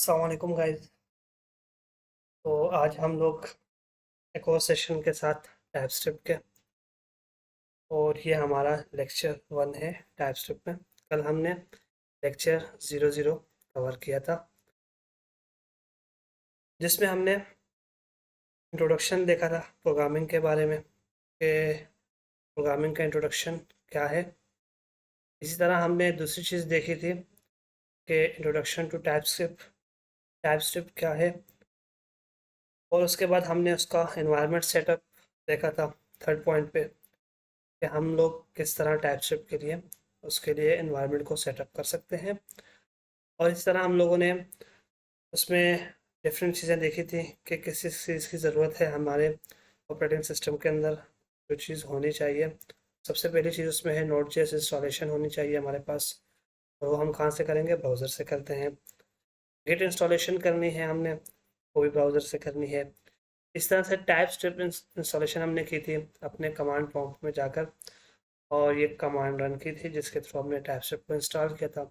अस्सलाम वालेकुम गाइस। तो आज हम लोग एक और सेशन के साथ टाइप स्क्रिप्ट के, और ये हमारा लेक्चर 1 है टाइप स्क्रिप्ट में। कल हमने लेक्चर 00 कवर किया था, जिसमें हमने इंट्रोडक्शन देखा था प्रोग्रामिंग के बारे में कि प्रोग्रामिंग का इंट्रोडक्शन क्या है। इसी तरह हमने दूसरी चीज़ देखी थी कि इंट्रोडक्शन टू टाइप स्क्रिप्ट क्या है, और उसके बाद हमने उसका एनवायरनमेंट सेटअप देखा था थर्ड पॉइंट पे, कि हम लोग किस तरह टाइपस्क्रिप्ट के लिए उसके लिए एनवायरनमेंट को सेटअप कर सकते हैं। और इस तरह हम लोगों ने उसमें डिफरेंट चीज़ें देखी थी कि किस चीज़ की ज़रूरत है हमारे ऑपरेटिंग सिस्टम के अंदर, जो चीज़ होनी चाहिए। सबसे पहली चीज़ उसमें है नोड जेएस इंस्टॉलेशन होनी चाहिए हमारे पास, और वो हम कहाँ से करेंगे? ब्राउज़र से करते हैं। गिट इंस्टॉलेशन करनी है हमने, वो भी ब्राउज़र से करनी है। इस तरह से टाइप स्क्रिप्ट इंस्टॉलेशन हमने की थी अपने कमांड प्रॉम्प्ट में जाकर, और ये कमांड रन की थी जिसके थ्रू हमने टाइपस्क्रिप्ट को इंस्टॉल किया था।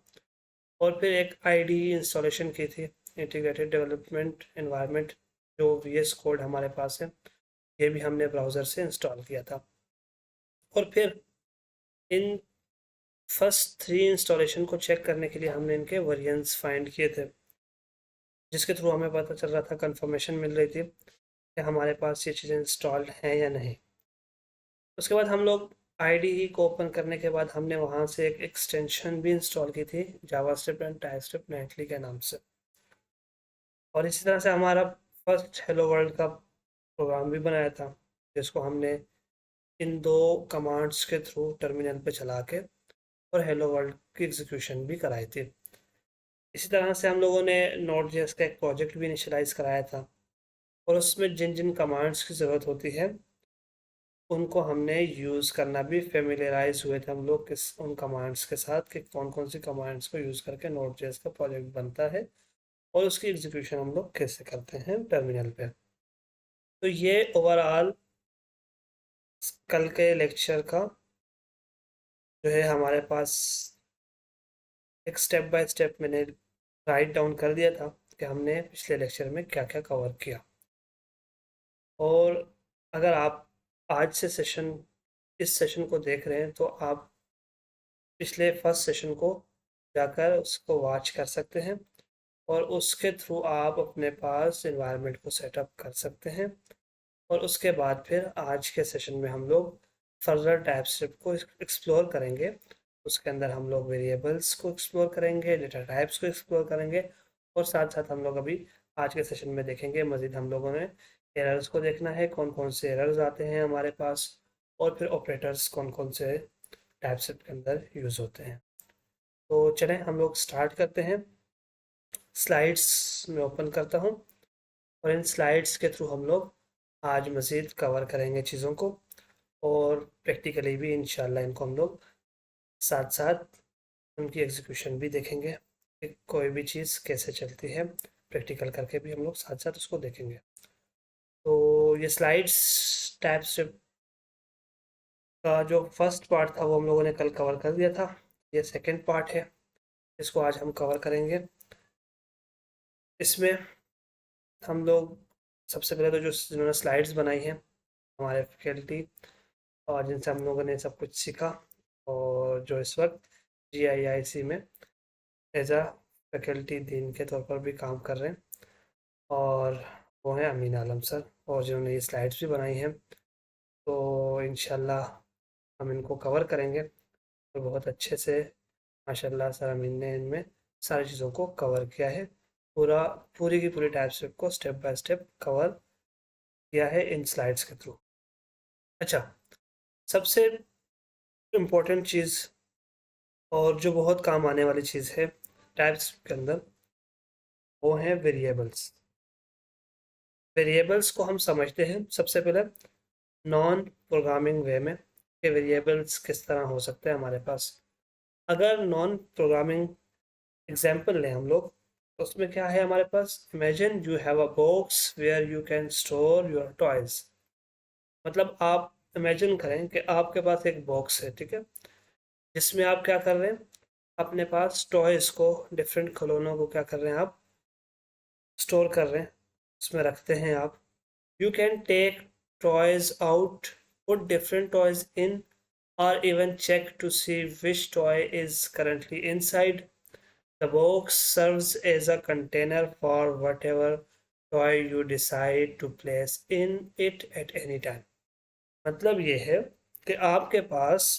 और फिर एक आईडीई इंस्टॉलेशन की थी, इंटीग्रेटेड डेवलपमेंट एनवायरनमेंट, जो वीएस कोड हमारे पास है, ये भी हमने ब्राउज़र से इंस्टॉल किया था। और फिर इन फर्स्ट 3 इंस्टॉलेशन को चेक करने के लिए हमने इनके वेरिएंट्स फाइंड किए थे, जिसके थ्रू हमें पता चल रहा था, कंफर्मेशन मिल रही थी कि हमारे पास ये चीज़ें इंस्टॉल्ड हैं या नहीं। उसके बाद हम लोग आईडीई को ओपन करने के बाद हमने वहाँ से एक एक्सटेंशन भी इंस्टॉल की थी, जावास्क्रिप्ट एंड टाइपस्क्रिप्ट नाइटली के नाम से। और इसी तरह से हमारा फर्स्ट हेलो वर्ल्ड का प्रोग्राम भी बनाया था, जिसको हमने इन दो कमांड्स के थ्रू टर्मिनल पे चला के और हेलो वर्ल्ड की एग्जीक्यूशन भी कराई थी। इसी तरह से हम लोगों ने नोड जेएस का एक प्रोजेक्ट भी इनिशियलाइज कराया था, और उसमें जिन जिन कमांड्स की ज़रूरत होती है उनको हमने यूज़ करना भी फेमिलियराइज हुए थे हम लोग किस उन कमांड्स के साथ, कि कौन कौन सी कमांड्स को यूज़ करके नोड जेएस का प्रोजेक्ट बनता है और उसकी एग्जीक्यूशन हम लोग कैसे करते हैं टर्मिनल पे। तो ये ओवरऑल कल के लेक्चर का जो है हमारे पास एक स्टेप बाय स्टेप मैंने राइट डाउन कर दिया था कि हमने पिछले लेक्चर में क्या क्या कवर किया। और अगर आप आज से इस सेशन को देख रहे हैं, तो आप पिछले फर्स्ट सेशन को जाकर उसको वॉच कर सकते हैं, और उसके थ्रू आप अपने पास एनवायरनमेंट को सेटअप कर सकते हैं। और उसके बाद फिर आज के सेशन में हम लोग फर्दर टाइपस्क्रिप्ट को एक्सप्लोर करेंगे। उसके अंदर हम लोग वेरिएबल्स को एक्सप्लोर करेंगे, डेटा टाइप्स को एक्सप्लोर करेंगे, और साथ साथ हम लोग अभी आज के सेशन में देखेंगे मज़ीद, हम लोगों ने एरर्स को देखना है, कौन कौन से एरर्स आते हैं हमारे पास, और फिर ऑपरेटर्स कौन कौन से टाइपस्क्रिप्ट के अंदर यूज़ होते हैं। तो चलें हम लोग स्टार्ट करते हैं। स्लाइड्स में ओपन करता हूँ, और इन स्लाइड्स के थ्रू हम लोग आज मज़ीद कवर करेंगे चीज़ों को, और प्रैक्टिकली भी इंशाल्लाह इनको हम लोग साथ साथ उनकी एग्जीक्यूशन भी देखेंगे कि कोई भी चीज़ कैसे चलती है। प्रैक्टिकल करके भी हम लोग साथ साथ उसको देखेंगे। तो ये स्लाइड्स टाइप्स का जो फर्स्ट पार्ट था वो हम लोगों ने कल कवर कर दिया था। ये सेकंड पार्ट है, इसको आज हम कवर करेंगे। इसमें हम लोग सबसे पहले तो जिन्होंने स्लाइड्स बनाई हैं हमारे फैकल्टी, और जिनसे हम लोगों ने सब कुछ सीखा, और जो इस वक्त GIIC में एज अ फैकल्टी डीन के तौर पर भी काम कर रहे हैं, और वो हैं अमीन आलम सर, और जिन्होंने ये स्लाइड्स भी बनाई हैं। तो इंशाल्लाह हम इनको कवर करेंगे, तो बहुत अच्छे से माशाल्लाह सर अमीन ने इनमें सारी चीज़ों को कवर किया है। पूरा पूरी की पूरी टाइपस्क्रिप्ट को स्टेप बाय स्टेप कवर किया है इन स्लाइड्स के थ्रू। अच्छा, सबसे इम्पोर्टेंट चीज़ और जो बहुत काम आने वाली चीज़ है टाइप्स के अंदर, वो है वेरिएबल्स। वेरिएबल्स को हम समझते हैं सबसे पहले नॉन प्रोग्रामिंग वे में, कि वेरिएबल्स किस तरह हो सकते हैं हमारे पास। अगर नॉन प्रोग्रामिंग एग्जांपल लें हम लोग, तो उसमें क्या है हमारे पास? Imagine you have a box where you can store your toys. मतलब आप इमेजिन करें कि आपके पास एक बॉक्स है, ठीक है, जिसमें आप क्या कर रहे हैं, अपने पास टॉयज़ को, डिफरेंट खिलौनों को क्या कर रहे हैं आप स्टोर कर रहे हैं, उसमें रखते हैं आप। You can take toys out, put different toys in, or even check to see which toy is currently inside. The box serves as a container for whatever toy you decide to place in it at any time. मतलब ये है कि आपके पास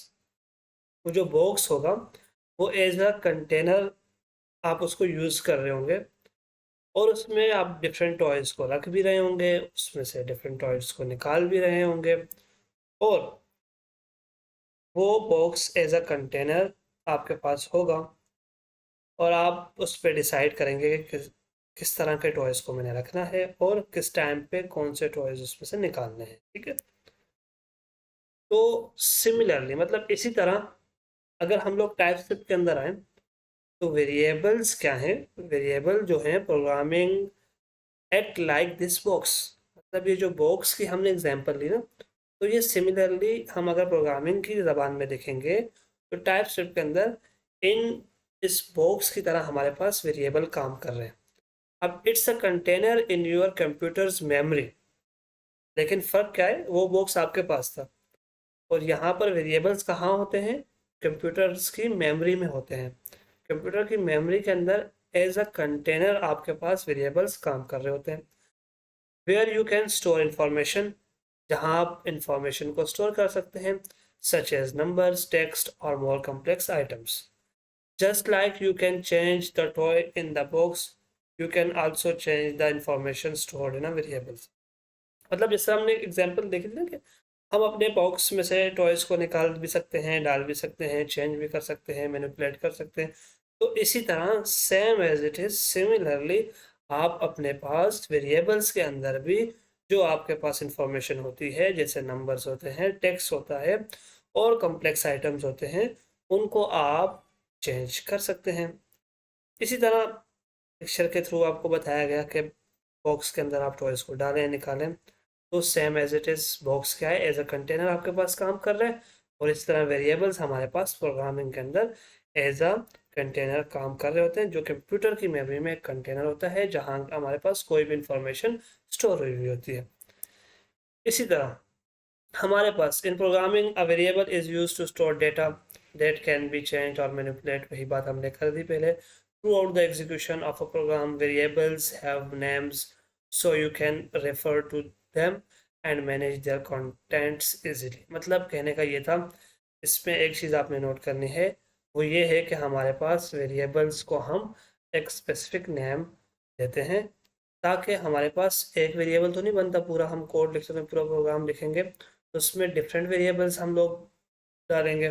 वो जो box होगा वो as a container आप उसको यूज़ कर रहे होंगे, और उसमें आप डिफरेंट टॉयज़ को रख भी रहे होंगे, उसमें से डिफरेंट टॉयज़ को निकाल भी रहे होंगे, और वो बॉक्स एज अ कंटेनर आपके पास होगा, और आप उस पर डिसाइड करेंगे कि किस तरह के टॉयज़ को मैंने रखना है और किस टाइम पे कौन से टॉयज़ उसमें से निकालने हैं। ठीक है, तो सिमिलरली मतलब इसी तरह अगर हम लोग टाइपस्क्रिप्ट के अंदर आए तो वेरिएबल्स क्या हैं? वेरिएबल जो हैं programming act like this box, मतलब ये जो बॉक्स की हमने एग्जांपल ली ना, तो ये सिमिलरली हम अगर प्रोग्रामिंग की ज़बान में देखेंगे तो टाइपस्क्रिप्ट के अंदर इन इस बॉक्स की तरह हमारे पास वेरिएबल काम कर रहे हैं। अब it's a container in your computers memory, लेकिन फ़र्क क्या है, वो बॉक्स आपके पास था और यहाँ पर वेरिएबल्स कहाँ होते हैं? कंप्यूटर्स की मेमोरी में होते हैं। कंप्यूटर की मेमोरी के अंदर एज अ कंटेनर आपके पास वेरिएबल्स काम कर रहे होते हैं। Where you can store information, जहाँ आप इंफॉर्मेशन को स्टोर कर सकते हैं, सच एज नंबर्स, टेक्स्ट और more complex items. Just like you can change the toy in the box, you can also change the information stored in a variables. मतलब जैसे हमने एग्जांपल देखी थी ना कि हम अपने बॉक्स में से टॉयज़ को निकाल भी सकते हैं, डाल भी सकते हैं, चेंज भी कर सकते हैं, मैनिपुलेट कर सकते हैं। तो इसी तरह same as it is similarly आप अपने पास वेरिएबल्स के अंदर भी जो आपके पास इंफॉर्मेशन होती है, जैसे नंबर्स होते हैं, टेक्स्ट होता है और कॉम्प्लेक्स आइटम्स होते हैं, उनको आप चेंज कर सकते हैं। इसी तरह पिक्चर के थ्रू आपको बताया गया कि बॉक्स के अंदर आप टॉयज़ को डालें, निकालें, तो same as it is box क्या है, एज अ कंटेनर आपके पास काम कर रहा है, और इस तरह वेरिएबल्स हमारे पास प्रोग्रामिंग के अंदर एज अ कंटेनर काम कर रहे होते हैं, जो कंप्यूटर की मेमोरी में एक कंटेनर होता है जहां हमारे पास कोई भी इंफॉर्मेशन स्टोर हुई हुई होती है। इसी तरह हमारे पास in programming a variable is use to store data that can be change और मैनिपुलेट, वही बात हमने कर दी पहले। Throughout the execution of a program variables have names, so you can refer to them and manage their contents easily. मतलब कहने का ये था, इसमें एक चीज़ आपने नोट करनी है, वो ये है कि हमारे पास वेरिएबल्स को हम एक स्पेसिफिक नेम देते हैं, ताकि हमारे पास एक वेरिएबल तो नहीं बनता पूरा, हम कोड लिखते हैं, पूरा प्रोग्राम लिखेंगे तो उसमें डिफरेंट वेरिएबल्स हम लोग डालेंगे,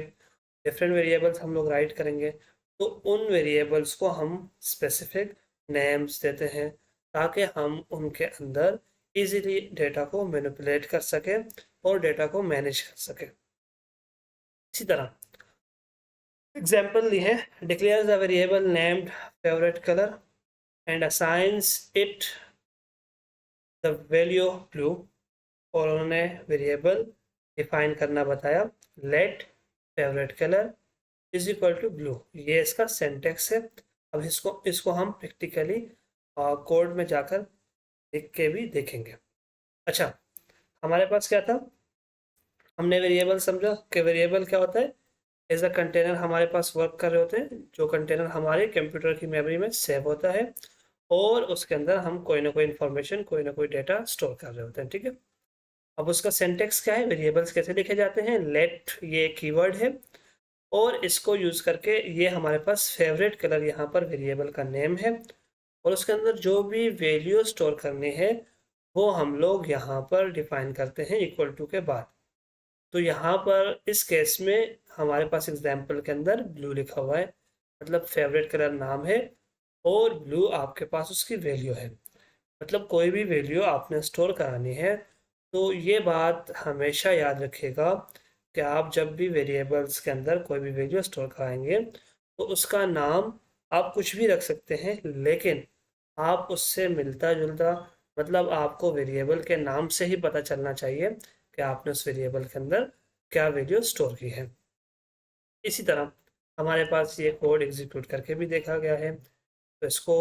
डिफरेंट वेरिएबल्स हम लोग राइट करेंगे, तो उन वेरिएबल्स को हम स्पेसिफिक नेम्स देते हैं ताकि हम उनके अंदर इजीली डेटा को मैनिपुलेट कर सकें और डेटा को मैनेज कर सकें। इसी तरह एग्जाम्पल ली है, declares a variable named favourite colour and assigns it the value blue, और उन्होंने वेरिएबल डिफाइन करना बताया, let favourite colour is equal to blue. ये इसका सेंटेक्स है। अब इसको इसको हम प्रैक्टिकली कोड में जाकर लिख के भी देखेंगे। अच्छा, हमारे पास क्या था, हमने वेरिएबल समझा कि वेरिएबल क्या होता है, एज अ कंटेनर हमारे पास वर्क कर रहे होते हैं, जो कंटेनर हमारे कंप्यूटर की मेमोरी में सेव होता है और उसके अंदर हम कोई ना कोई इंफॉर्मेशन, कोई ना कोई डेटा स्टोर कर रहे होते हैं। ठीक है, अब उसका सिंटेक्स क्या है, वेरिएबल्स कैसे लिखे जाते हैं, लेट ये कीवर्ड है और इसको यूज़ करके ये हमारे पास फेवरेट कलर यहाँ पर वेरिएबल का नेम है, और उसके अंदर जो भी वैल्यू स्टोर करनी है वो हम लोग यहाँ पर डिफाइन करते हैं इक्वल टू के बाद। तो यहाँ पर इस केस में हमारे पास एग्जाम्पल के अंदर ब्लू लिखा हुआ है, मतलब फेवरेट कलर नाम है और ब्लू आपके पास उसकी वैल्यू है। मतलब कोई भी वैल्यू आपने स्टोर करानी है तो ये बात हमेशा याद रखिएगा कि आप जब भी वेरिएबल्स के अंदर कोई भी वैल्यू स्टोर कराएंगे तो उसका नाम आप कुछ भी रख सकते हैं, लेकिन आप उससे मिलता जुलता, मतलब आपको वेरिएबल के नाम से ही पता चलना चाहिए कि आपने उस वेरिएबल के अंदर क्या वैल्यू स्टोर की है। इसी तरह हमारे पास ये कोड एग्जीक्यूट करके भी देखा गया है, तो इसको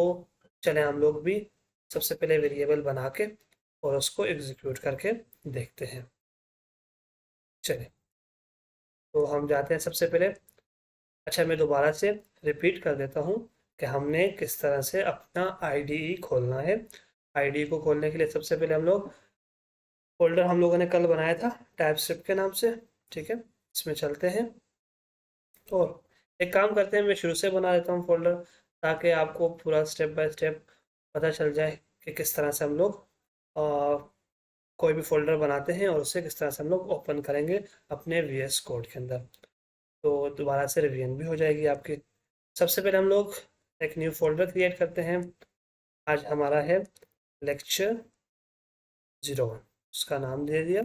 चले हम लोग भी सबसे पहले वेरिएबल बना के और उसको एग्जीक्यूट करके देखते हैं। चलिए, तो हम जाते हैं सबसे पहले। अच्छा, मैं दोबारा से रिपीट कर देता हूँ कि हमने किस तरह से अपना IDE खोलना है। IDE को खोलने के लिए सबसे पहले फोल्डर हम लोगों ने कल बनाया था टाइपस्क्रिप्ट के नाम से, ठीक है। इसमें चलते हैं और एक काम करते हैं, मैं शुरू से बना देता हूँ फोल्डर, ताकि आपको पूरा स्टेप बाय स्टेप पता चल जाए कि किस तरह से हम लोग कोई भी फोल्डर बनाते हैं और उसे किस तरह से हम लोग ओपन करेंगे अपने VS कोड के अंदर। तो दोबारा से रिवीजन भी हो जाएगी आपकी। सबसे पहले हम लोग एक न्यू फोल्डर क्रिएट करते हैं। आज हमारा है लेक्चर 01, उसका नाम दे दिया।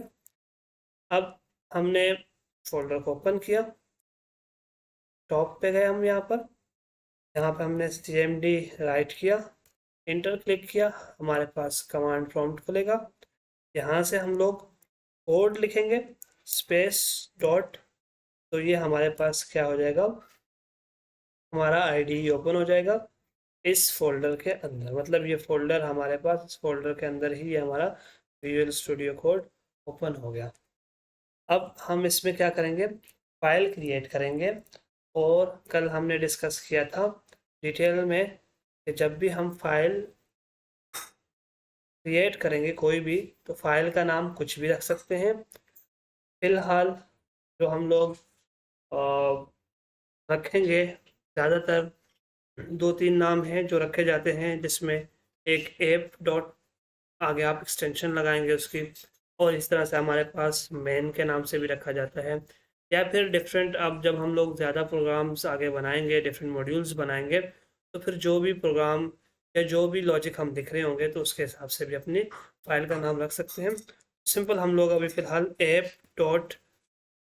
अब हमने फोल्डर को ओपन किया, टॉप पे गए हम यहाँ पे हमने CMD राइट किया, इंटर क्लिक किया, हमारे पास कमांड प्रॉम्प्ट खुलेगा। यहाँ से हम लोग कोड लिखेंगे स्पेस डॉट, तो ये हमारे पास क्या हो जाएगा, हमारा IDE ओपन हो जाएगा इस फोल्डर के अंदर। मतलब ये फोल्डर हमारे पास, इस फोल्डर के अंदर ही ये हमारा विजुअल स्टूडियो कोड ओपन हो गया। अब हम इसमें क्या करेंगे, फाइल क्रिएट करेंगे। और कल हमने डिस्कस किया था डिटेल में कि जब भी हम फाइल क्रिएट करेंगे कोई भी, तो फाइल का नाम कुछ भी रख सकते हैं। फिलहाल जो हम लोग रखेंगे, ज़्यादातर 2-3 नाम हैं जो रखे जाते हैं, जिसमें एक ऐप डॉट आगे आप एक्सटेंशन लगाएंगे उसकी, और इस तरह से हमारे पास मेन के नाम से भी रखा जाता है। या फिर डिफरेंट, अब जब हम लोग ज़्यादा प्रोग्राम्स आगे बनाएंगे, डिफरेंट मॉड्यूल्स बनाएंगे, तो फिर जो भी प्रोग्राम या जो भी लॉजिक हम लिख रहे होंगे तो उसके हिसाब से भी अपनी फाइल का नाम रख सकते हैं। सिंपल हम लोग अभी फ़िलहाल ऐप डॉट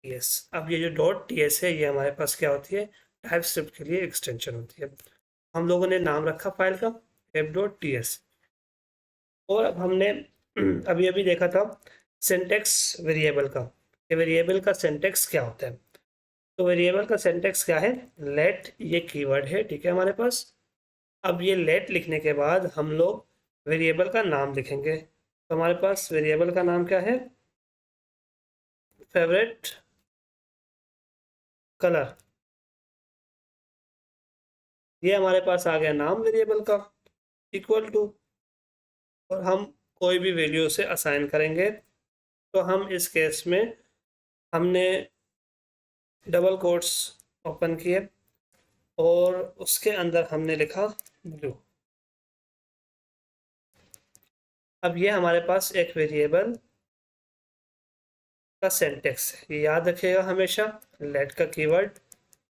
TS, अब ये जो डॉट TS है ये हमारे पास क्या होती है, टाइपस्क्रिप्ट के लिए एक्सटेंशन होती है। हम लोगों ने नाम रखा फाइल का app.ts। और अब हमने अभी अभी देखा था सिंटेक्स वेरिएबल का, कि वेरिएबल का सिंटेक्स क्या होता है। तो वेरिएबल का सिंटेक्स क्या है, लेट ये कीवर्ड है, ठीक है हमारे पास। अब ये लेट लिखने के बाद हम लोग वेरिएबल का नाम लिखेंगे। तो हमारे पास वेरिएबल का नाम क्या है, फेवरेट कलर। ये हमारे पास आ गया नाम वेरिएबल का, इक्वल टू, और हम कोई भी वैल्यू से असाइन करेंगे। तो हम इस केस में हमने डबल कोट्स ओपन किए और उसके अंदर हमने लिखा ब्लू। अब ये हमारे पास एक वेरिएबल का सिंटेक्स है, ये याद रखिएगा हमेशा। लेट का कीवर्ड,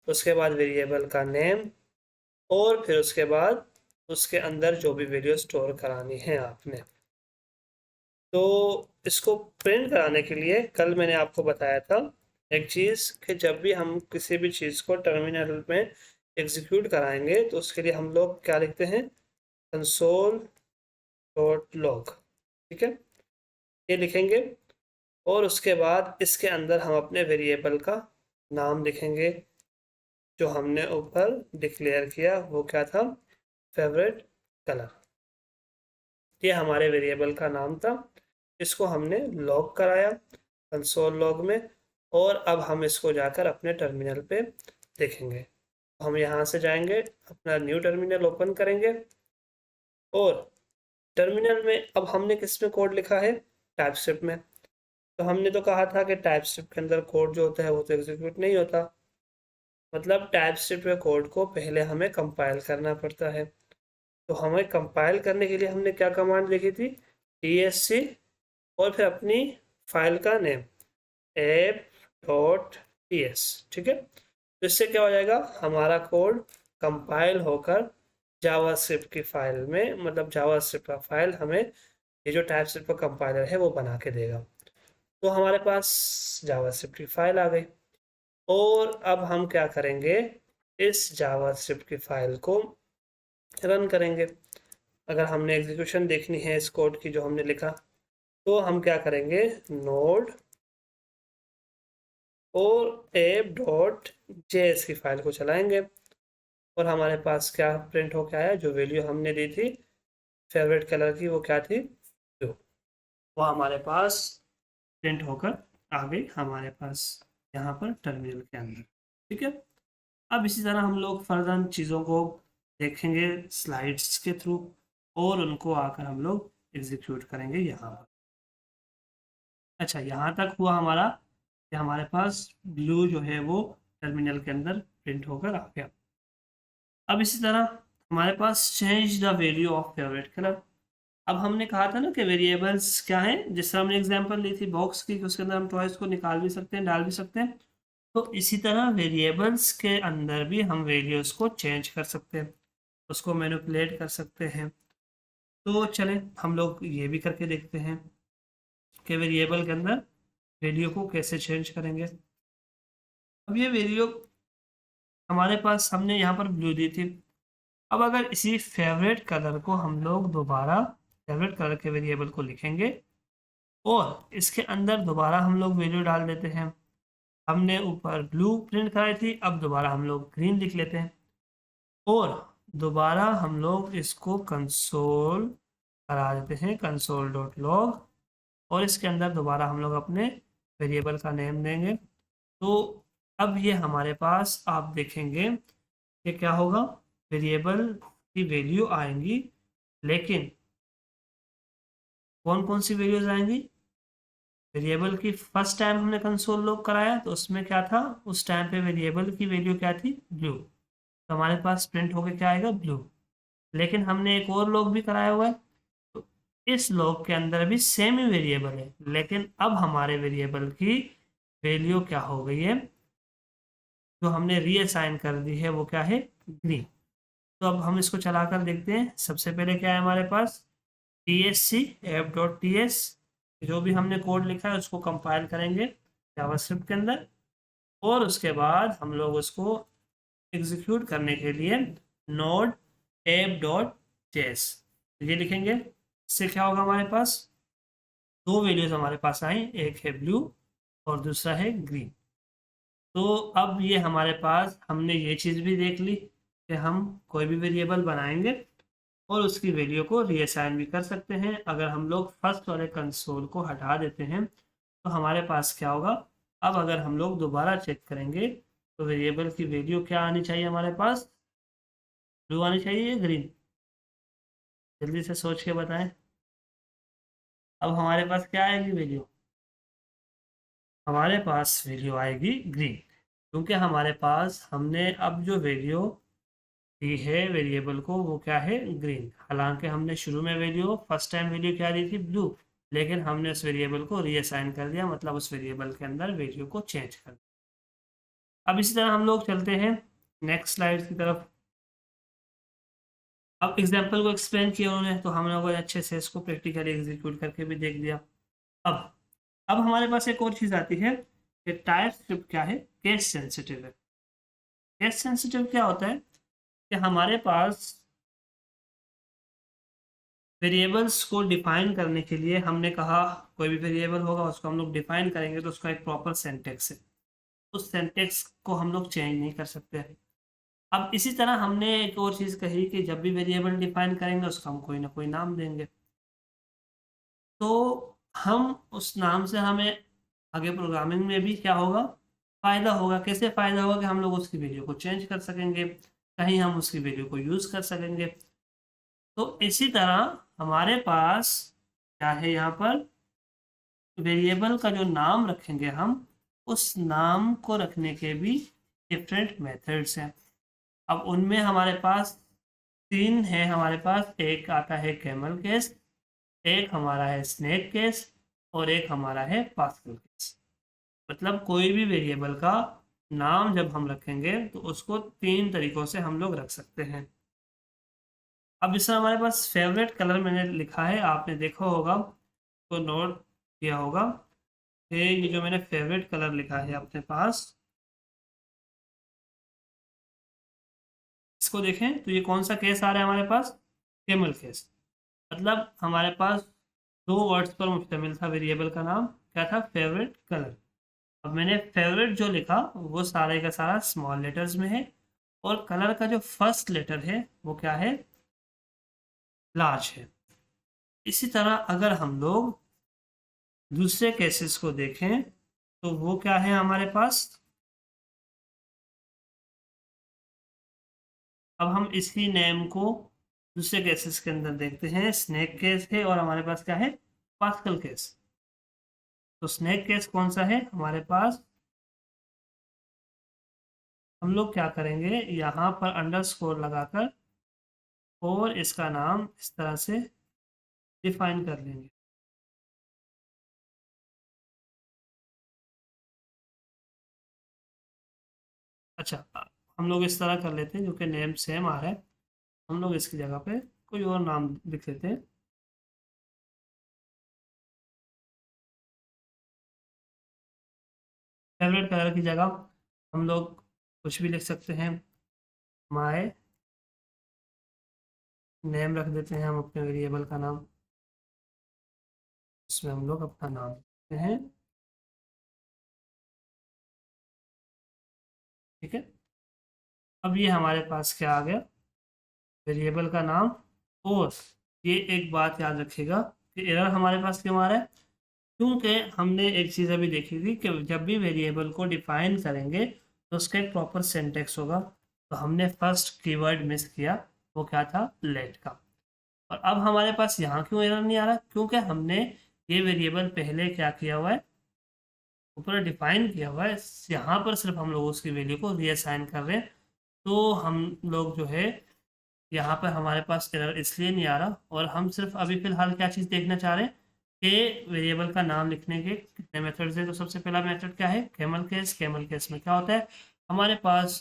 उसके बाद वेरिएबल का नेम, और फिर उसके बाद उसके अंदर जो भी वैल्यू स्टोर करानी है आपने। तो इसको प्रिंट कराने के लिए कल मैंने आपको बताया था एक चीज़, कि जब भी हम किसी भी चीज़ को टर्मिनल में एग्जीक्यूट कराएंगे तो उसके लिए हम लोग क्या लिखते हैं, console.log, ठीक है, ये लिखेंगे। और उसके बाद इसके अंदर हम अपने वेरिएबल का नाम लिखेंगे जो हमने ऊपर डिक्लेयर किया, वो क्या था, फेवरेट कलर। ये हमारे वेरिएबल का नाम था, इसको हमने लॉग कराया कंसोल लॉग में, और अब हम इसको जाकर अपने टर्मिनल पे देखेंगे। हम यहाँ से जाएंगे, अपना न्यू टर्मिनल ओपन करेंगे, और टर्मिनल में अब हमने किस में कोड लिखा है, टाइपस्क्रिप्ट में। तो हमने तो कहा था कि टाइपस्क्रिप्ट के अंदर कोड जो होता है वो तो एग्जीक्यूट नहीं होता, मतलब टाइपस्क्रिप्ट के कोड को पहले हमें कंपाइल करना पड़ता है। तो हमें कंपाइल करने के लिए हमने क्या कमांड लिखी थी, TSC, और फिर अपनी फाइल का नेम app.ts, ठीक है। तो इससे क्या हो जाएगा, हमारा कोड कंपाइल होकर जावास्क्रिप्ट की फाइल में, मतलब जावास्क्रिप्ट का फाइल हमें ये जो टाइपस्क्रिप्ट का कंपाइलर है वो बना के देगा। तो हमारे पास जावास्क्रिप्ट की फाइल आ गई, और अब हम क्या करेंगे, इस जावास्क्रिप्ट की फाइल को रन करेंगे। अगर हमने एग्जीक्यूशन देखनी है इस कोड की जो हमने लिखा, तो हम क्या करेंगे, नोड और app.js की फाइल को चलाएंगे, और हमारे पास क्या प्रिंट होकर आया, जो वैल्यू हमने दी थी फेवरेट कलर की, वो क्या थी, ब्लू। वो हमारे पास प्रिंट होकर आ गई हमारे पास यहाँ पर टर्मिनल के अंदर। ठीक है, अब इसी तरह हम लोग फर्दर चीज़ों को देखेंगे स्लाइड्स के थ्रू, और उनको आकर हम लोग एग्जीक्यूट करेंगे यहाँ पर। अच्छा, यहाँ तक हुआ हमारा कि हमारे पास ब्लू जो है वो टर्मिनल के अंदर प्रिंट होकर आ गया। अब इसी तरह हमारे पास change the value of favourite colour. अब हमने कहा था ना कि वेरिएबल्स क्या है, जिस तरह हमने एग्जांपल ली थी बॉक्स की, उसके अंदर हम टॉयज को निकाल भी सकते हैं, डाल भी सकते हैं। तो इसी तरह वेरिएबल्स के अंदर भी हम वैल्यूज़ को चेंज कर सकते हैं, उसको मैनिपुलेट कर सकते हैं। तो चलें हम लोग ये भी करके देखते हैं कि वेरिएबल के अंदर वैल्यू को कैसे चेंज करेंगे। अब ये वैल्यू हमारे पास, हमने यहाँ पर ब्लू दी थी। अब अगर इसी फेवरेट कलर को हम लोग दोबारा फेवरेट कलर के वेरिएबल को लिखेंगे और इसके अंदर दोबारा हम लोग वैल्यू डाल देते हैं। हमने ऊपर ब्लू प्रिंट कराई थी, अब दोबारा हम लोग ग्रीन लिख लेते हैं और दोबारा हम लोग इसको कंसोल करा देते हैं, कंसोल डॉट लॉग, और इसके अंदर दोबारा हम लोग अपने वेरिएबल का नेम देंगे। तो अब ये हमारे पास आप देखेंगे कि क्या होगा, वेरिएबल की वैल्यू आएंगी, लेकिन कौन कौन सी वैल्यूज आएंगी। वेरिएबल की फर्स्ट टाइम हमने कंसोल लॉग कराया तो उसमें क्या था, उस टाइम पे वेरिएबल की वैल्यू क्या थी, ब्लू। तो हमारे पास प्रिंट होकर क्या आएगा, ब्लू। लेकिन हमने एक और लॉग भी कराया हुआ है, तो इस लॉग के अंदर भी सेम ही वेरिएबल है, लेकिन अब हमारे वेरिएबल की वैल्यू क्या हो गई है, जो हमने रीअसाइन कर दी है वो क्या है, ग्रीन। तो अब हम इसको चलाकर देखते हैं। सबसे पहले क्या है हमारे पास, TSC app.ts, जो भी हमने कोड लिखा है उसको कंपाइल करेंगे जावास्क्रिप्ट के अंदर, और उसके बाद हम लोग उसको एग्जीक्यूट करने के लिए नोड app.js ये लिखेंगे। इससे क्या होगा, हमारे पास दो वैल्यूज हमारे पास आई, एक है ब्लू और दूसरा है ग्रीन। तो अब ये हमारे पास, हमने ये चीज़ भी देख ली कि हम कोई भी वेरिएबल बनाएंगे और उसकी वैल्यू को रीअसाइन भी कर सकते हैं। अगर हम लोग फर्स्ट वाले कंसोल को हटा देते हैं तो हमारे पास क्या होगा, अब अगर हम लोग दोबारा चेक करेंगे तो वेरिएबल की वैल्यू क्या आनी चाहिए हमारे पास, ब्लू आनी चाहिए या ग्रीन, जल्दी से सोच के बताएं। अब हमारे पास क्या आएगी वैल्यू, हमारे पास वैल्यू आएगी ग्रीन, क्योंकि हमारे पास हमने अब जो वैल्यू दी है वेरिएबल को वो क्या है, ग्रीन। हालांकि हमने शुरू में वैल्यू, फर्स्ट टाइम वैल्यू क्या दी थी, ब्लू, लेकिन हमने उस वेरिएबल को रीअसाइन कर दिया, मतलब उस वेरिएबल के अंदर वैल्यू को चेंज कर दिया। अब इसी तरह हम लोग चलते हैं नेक्स्ट स्लाइड की तरफ। अब एग्जाम्पल को एक्सप्लेन किया उन्होंने, तो हम लोगों ने अच्छे से इसको प्रैक्टिकली एग्जीक्यूट करके भी देख लिया। अब हमारे पास एक और चीज़ आती है कि टाइप स्क्रिप्ट क्या है, केस सेंसिटिव है। केस सेंसिटिव क्या होता है कि हमारे पास वेरिएबल्स को डिफाइन करने के लिए हमने कहा कोई भी वेरिएबल होगा उसको हम लोग डिफाइन करेंगे तो उसका एक प्रॉपर सेंटेक्स है, उस सेंटेक्स को हम लोग चेंज नहीं कर सकते। अब इसी तरह हमने एक और चीज़ कही कि जब भी वेरिएबल डिफाइन करेंगे उसका हम कोई ना कोई नाम देंगे, तो हम उस नाम से हमें आगे प्रोग्रामिंग में भी क्या होगा, फ़ायदा होगा। कैसे फ़ायदा होगा कि हम लोग उसकी वैल्यू को चेंज कर सकेंगे, कहीं हम उसकी वैल्यू को यूज़ कर सकेंगे। तो इसी तरह हमारे पास क्या है, यहाँ पर वेरिएबल का जो नाम रखेंगे हम, उस नाम को रखने के भी डिफरेंट मेथड्स हैं। अब उनमें हमारे पास तीन है, हमारे पास एक आता है कैमल केस, एक हमारा है स्नेक केस, और एक हमारा है पास्कल केस। मतलब कोई भी वेरिएबल का नाम जब हम रखेंगे तो उसको तीन तरीकों से हम लोग रख सकते हैं। अब इस हमारे पास फेवरेट कलर मैंने लिखा है, आपने देखा होगा तो नोट किया होगा कि ये जो मैंने फेवरेट कलर लिखा है अपने पास, इसको देखें तो ये कौन सा केस आ रहा है हमारे पास, कैमल केस। मतलब हमारे पास दो वर्ड्स पर मुश्तमिल था वेरिएबल का नाम, क्या था, फेवरेट कलर। अब मैंने फेवरेट जो लिखा वो सारे का सारा स्मॉल लेटर्स में है, और कलर का जो फर्स्ट लेटर है वो क्या है, लार्ज है। इसी तरह अगर हम लोग दूसरे केसेस को देखें तो वो क्या है हमारे पास। अब हम इसी नेम को दूसरे केसेस के अंदर देखते हैं। स्नेक केस है और हमारे पास क्या है, पास्कल केस। तो स्नेक केस कौन सा है हमारे पास, हम लोग क्या करेंगे, यहाँ पर अंडरस्कोर लगाकर और इसका नाम इस तरह से डिफाइन कर लेंगे। अच्छा, हम लोग इस तरह कर लेते हैं क्योंकि नेम सेम आ रहा है, हम लोग इसकी जगह पे कोई और नाम लिख लेते हैं। फेवरेट कलर की जगह हम लोग कुछ भी लिख सकते हैं। माय नेम रख देते हैं हम अपने वेरिएबल का नाम, इसमें हम लोग अपना नाम लिखते हैं। ठीक है, अब ये हमारे पास क्या आ गया, वेरिएबल का नाम। और ये एक बात याद रखिएगा कि एरर हमारे पास क्यों आ रहा है, क्योंकि हमने एक चीज़ अभी देखी थी कि जब भी वेरिएबल को डिफाइन करेंगे तो उसका एक प्रॉपर सिंटेक्स होगा। तो हमने फर्स्ट कीवर्ड मिस किया, वो क्या था, लेट का। और अब हमारे पास यहाँ क्यों एरर नहीं आ रहा, क्योंकि हमने ये वेरिएबल पहले क्या किया हुआ है, ऊपर डिफाइन किया हुआ है। यहाँ पर सिर्फ हम लोग उसकी वैल्यू को रीअसाइन कर रहे हैं। तो हम लोग जो है यहाँ पर हमारे पास एरर इसलिए नहीं आ रहा। और हम सिर्फ अभी फिलहाल क्या चीज़ देखना चाह रहे हैं कि वेरिएबल का नाम लिखने के कितने मेथड्स हैं। तो सबसे पहला मेथड क्या है, कैमल केस। कैमल केस में क्या होता है, हमारे पास